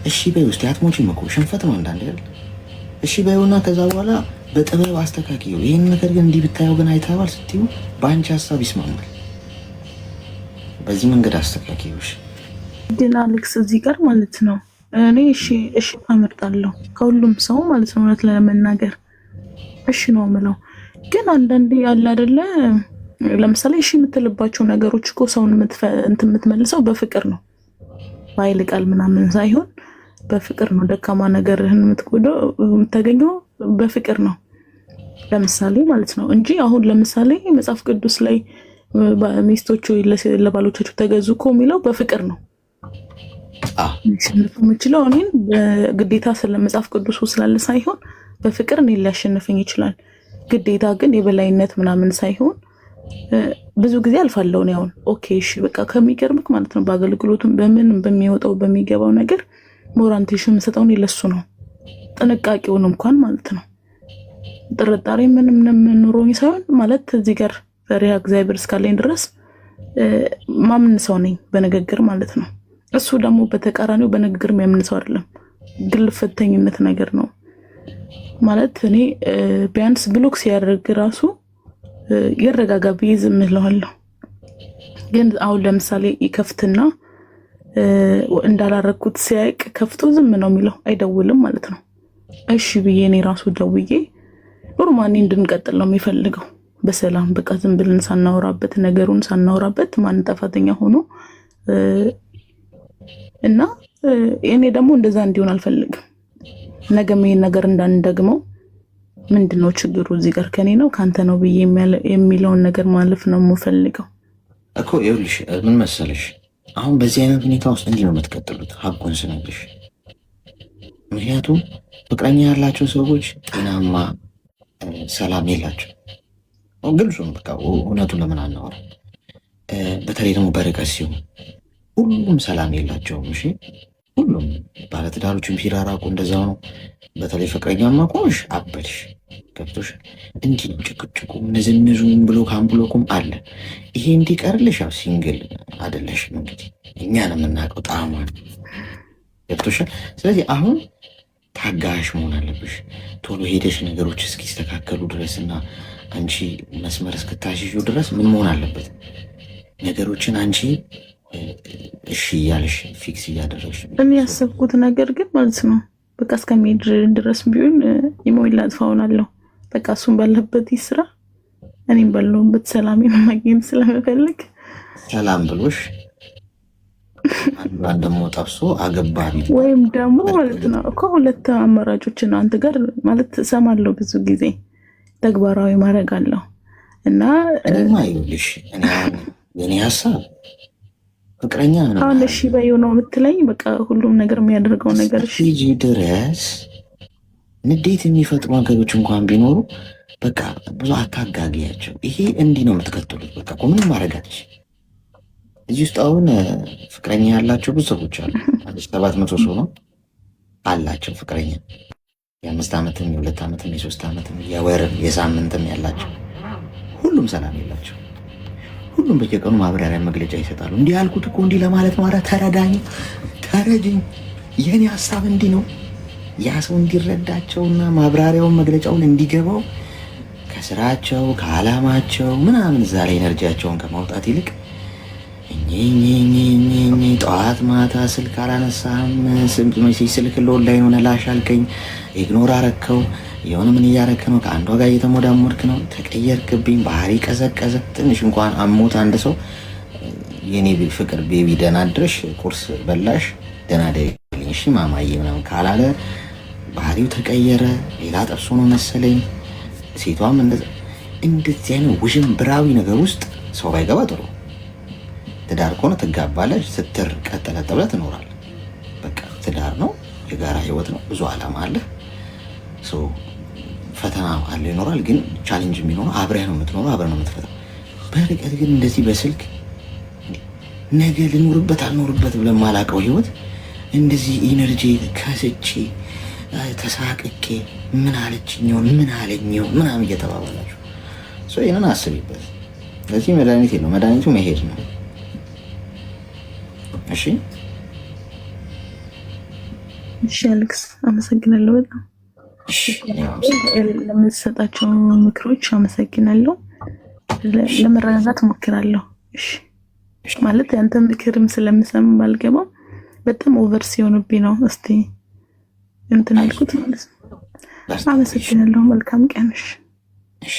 እሺ በይ ውስጥ አትሞቺም እኮ ሽንፈት ነው አንዳንድ አይደል? እሺ በይውና ከዛ በኋላ በጥበብ አስተካክዩ። ይህን ነገር ግን እንዲህ ብታየው ግን አይተኸዋል ስትዩ በአንቺ ሀሳብ ይስማማል። በዚህ መንገድ አስተካክዩሽ። ግን አሌክስ እዚህ ጋር ማለት ነው እኔ እሺ አመርጣለሁ ከሁሉም ሰው ማለት ነው። እውነት ለመናገር እሺ ነው የምለው። ግን አንዳንዴ ያለ አይደለ ለምሳሌ እሺ የምትልባቸው ነገሮች እኮ ሰውን የምትመልሰው በፍቅር ነው፣ በኃይል ቃል ምናምን ሳይሆን በፍቅር ነው። ደካማ ነገርህን የምታገኘው በፍቅር ነው ለምሳሌ ማለት ነው እንጂ አሁን ለምሳሌ መጽሐፍ ቅዱስ ላይ ሚስቶቹ ለባሎቻቸው ተገዙ እኮ የሚለው በፍቅር ነው። ሊያሸንፍ የምችለው እኔን በግዴታ ስለ መጽሐፍ ቅዱሱ ስላለ ሳይሆን በፍቅር እኔን ሊያሸንፈኝ ይችላል። ግዴታ ግን የበላይነት ምናምን ሳይሆን ብዙ ጊዜ አልፋለሁ ነው ያውን። ኦኬ እሺ በቃ ከሚገርምክ ማለት ነው በአገልግሎቱም በምንም በሚወጣው በሚገባው ነገር ሞራንቴሽን የምሰጠው ለሱ ነው። ጥንቃቄውን እንኳን ማለት ነው ጥርጣሬ ምንም ኑሮኝ ሳይሆን ማለት እዚህ ጋር ፈሪሃ እግዚአብሔር እስካለኝ ድረስ ማምን ሰው ነኝ በንግግር ማለት ነው። እሱ ደግሞ በተቃራኒው በንግግር የሚያምን ሰው አይደለም። ግልፍተኝነት ነገር ነው ማለት እኔ ቢያንስ ብሎክ ሲያደርግ ራሱ ይረጋጋ ብዬ ዝም እለዋለሁ። ግን አሁን ለምሳሌ ይከፍትና እንዳላረኩት ሲያይቅ ከፍቶ ዝም ነው የሚለው፣ አይደውልም ማለት ነው። እሺ ብዬ እኔ ራሱ ደውዬ ኖርማሊ እንድንቀጥል ነው የሚፈልገው በሰላም በቃ ዝም ብለን ሳናወራበት ነገሩን ሳናወራበት ማን ጥፋተኛ ሆኖ እና እኔ ደግሞ እንደዛ እንዲሆን አልፈልግም። ነገም ይሄን ነገር እንዳንደግመው ምንድነው ችግሩ እዚህ ጋር ከኔ ነው ካንተ ነው ብዬ የሚለውን ነገር ማለፍ ነው የምፈልገው እኮ። ይኸውልሽ ምን መሰለሽ አሁን በዚህ አይነት ሁኔታ ውስጥ እንዲህ ነው የምትቀጥሉት ሀቁን ስነግርሽ። ምክንያቱም ፍቅረኛ ያላቸው ሰዎች ጤናማ ሰላም የላቸው። ግልጹን በቃ እውነቱን ለምን አናወራ? በተለይ ደግሞ በርቀት ሲሆን ሁሉም ሰላም የላቸውም። እሺ ሁሉም ባለትዳሮችም ሲራራቁ እንደዛው ነው። በተለይ ፍቅረኛማ ከሆንሽ አበልሽ ገብቶሽ እንዲህ ነው ጭቅጭቁ ንዝንዙም ብሎ ካምብሎኩም አለ። ይሄ እንዲቀርልሽ ያው ሲንግል አይደለሽም እንግዲህ እኛን የምናውቀው ጣዕሟ ገብቶሻል። ስለዚህ አሁን ታጋሽ መሆን አለብሽ። ቶሎ ሄደሽ ነገሮች እስኪስተካከሉ ድረስና አንቺ መስመር እስክታሽዩ ድረስ ምን መሆን አለበት ነገሮችን አንቺ እሺ እያለሽ ፊክስ እያደረግሽ የሚያሰብኩት ነገር ግን ማለት ነው በቃ እስከሚሄድ ድረስ ቢሆን ኢሞይል አጥፋውናለሁ። በቃ እሱን ባለበት ይስራ፣ እኔም ባለሁበት ሰላሜን ማግኘት ስለምፈልግ ሰላም ብሎሽ አንዷን ደግሞ ጠብሶ አገባሪ ወይም ደግሞ ማለት ነው እኮ ሁለት አማራጮችን አንተ ጋር ማለት እሰማለሁ ብዙ ጊዜ ተግባራዊ ማድረግ አለው እና ይኸውልሽ እኔ ሀሳብ ፍቅረኛ ነው አሁን እሺ በይው ነው የምትለኝ። በቃ ሁሉም ነገር የሚያደርገው ነገር እሺ ድረስ ንዴት የሚፈጥሩ ነገሮች እንኳን ቢኖሩ በቃ ብዙ አታጋጊያቸው። ይሄ እንዲህ ነው የምትቀጥሉት። በቃ ምንም ማድረጋች እዚህ ውስጥ አሁን ፍቅረኛ ያላቸው ብዙ ሰዎች አሉ። 700 ሰው ነው አላቸው ፍቅረኛ የ5 ዓመትም የ2 ዓመትም የ3 ዓመትም የወርም የሳምንትም ያላቸው ሁሉም ሰላም የላቸው። ሁሉም በየቀኑ ማብራሪያ መግለጫ ይሰጣሉ። እንዲህ ያልኩት እኮ እንዲህ ለማለት ነው። ኧረ ተረዳኝ፣ የኔ ሀሳብ እንዲህ ነው። ያ ሰው እንዲረዳቸውና ማብራሪያውን መግለጫውን እንዲገባው ከስራቸው ከዓላማቸው ምናምን እዛ ላይ ኤነርጂያቸውን ከማውጣት ይልቅ ጠዋት ማታ ስልክ አላነሳም፣ ስልክ ሎንላይን ሆነ ላሽ አልከኝ፣ ኢግኖር አረከው፣ የሆነ ምን እያረክ ነው፣ ከአንዷ ጋር እየተሞዳሞድክ ነው፣ ተቀየርክብኝ፣ ባህሪ ቀዘቀዘ። ትንሽ እንኳን አሞት አንድ ሰው የኔ ፍቅር ቤቢ ደህና አድረሽ ቁርስ በላሽ ደህና ደልኝ እሺ ማማዬ ምናምን ካላለ ባህሪው ተቀየረ፣ ሌላ ጠብሶ ነው መሰለኝ። ሴቷም እንደዚህ አይነት ውዥንብራዊ ነገር ውስጥ ሰው ባይገባ ጥሩ። ትዳር ከሆነ ትጋባለች፣ ስትር ቀጠለጥ ብለህ ትኖራለህ። በቃ ትዳር ነው፣ የጋራ ህይወት ነው፣ ብዙ ዓላማ አለ፣ ፈተና አለ ይኖራል። ግን ቻሌንጅ የሚኖረው አብረህ ነው የምትኖረው፣ አብረህ ነው የምትፈታው። በርቀት ግን እንደዚህ በስልክ ነገ ልኖርበት አልኖርበት ብለን ማላውቀው ህይወት እንደዚህ ኢነርጂ ከስቼ ተሳቅቄ ምን አለችኛው ምን አለኛው ምናምን እየተባባላችሁ ይህንን አስቢበት። ስለዚህ መድኃኒት የለው፣ መድኃኒቱ መሄድ ነው። እሺ አሌክስ አመሰግናለሁ በጣም ለምትሰጣቸው ምክሮች አመሰግናለሁ። ለመረጋጋት እሞክራለሁ። እሺ ማለት ያንተ ምክርም ስለምሰማ ባልገባም በጣም ኦቨር ሲሆንብኝ ነው እስቲ እንትን አልኩት ማለት ነው። አመሰግናለሁ። መልካም ቀን። እሺ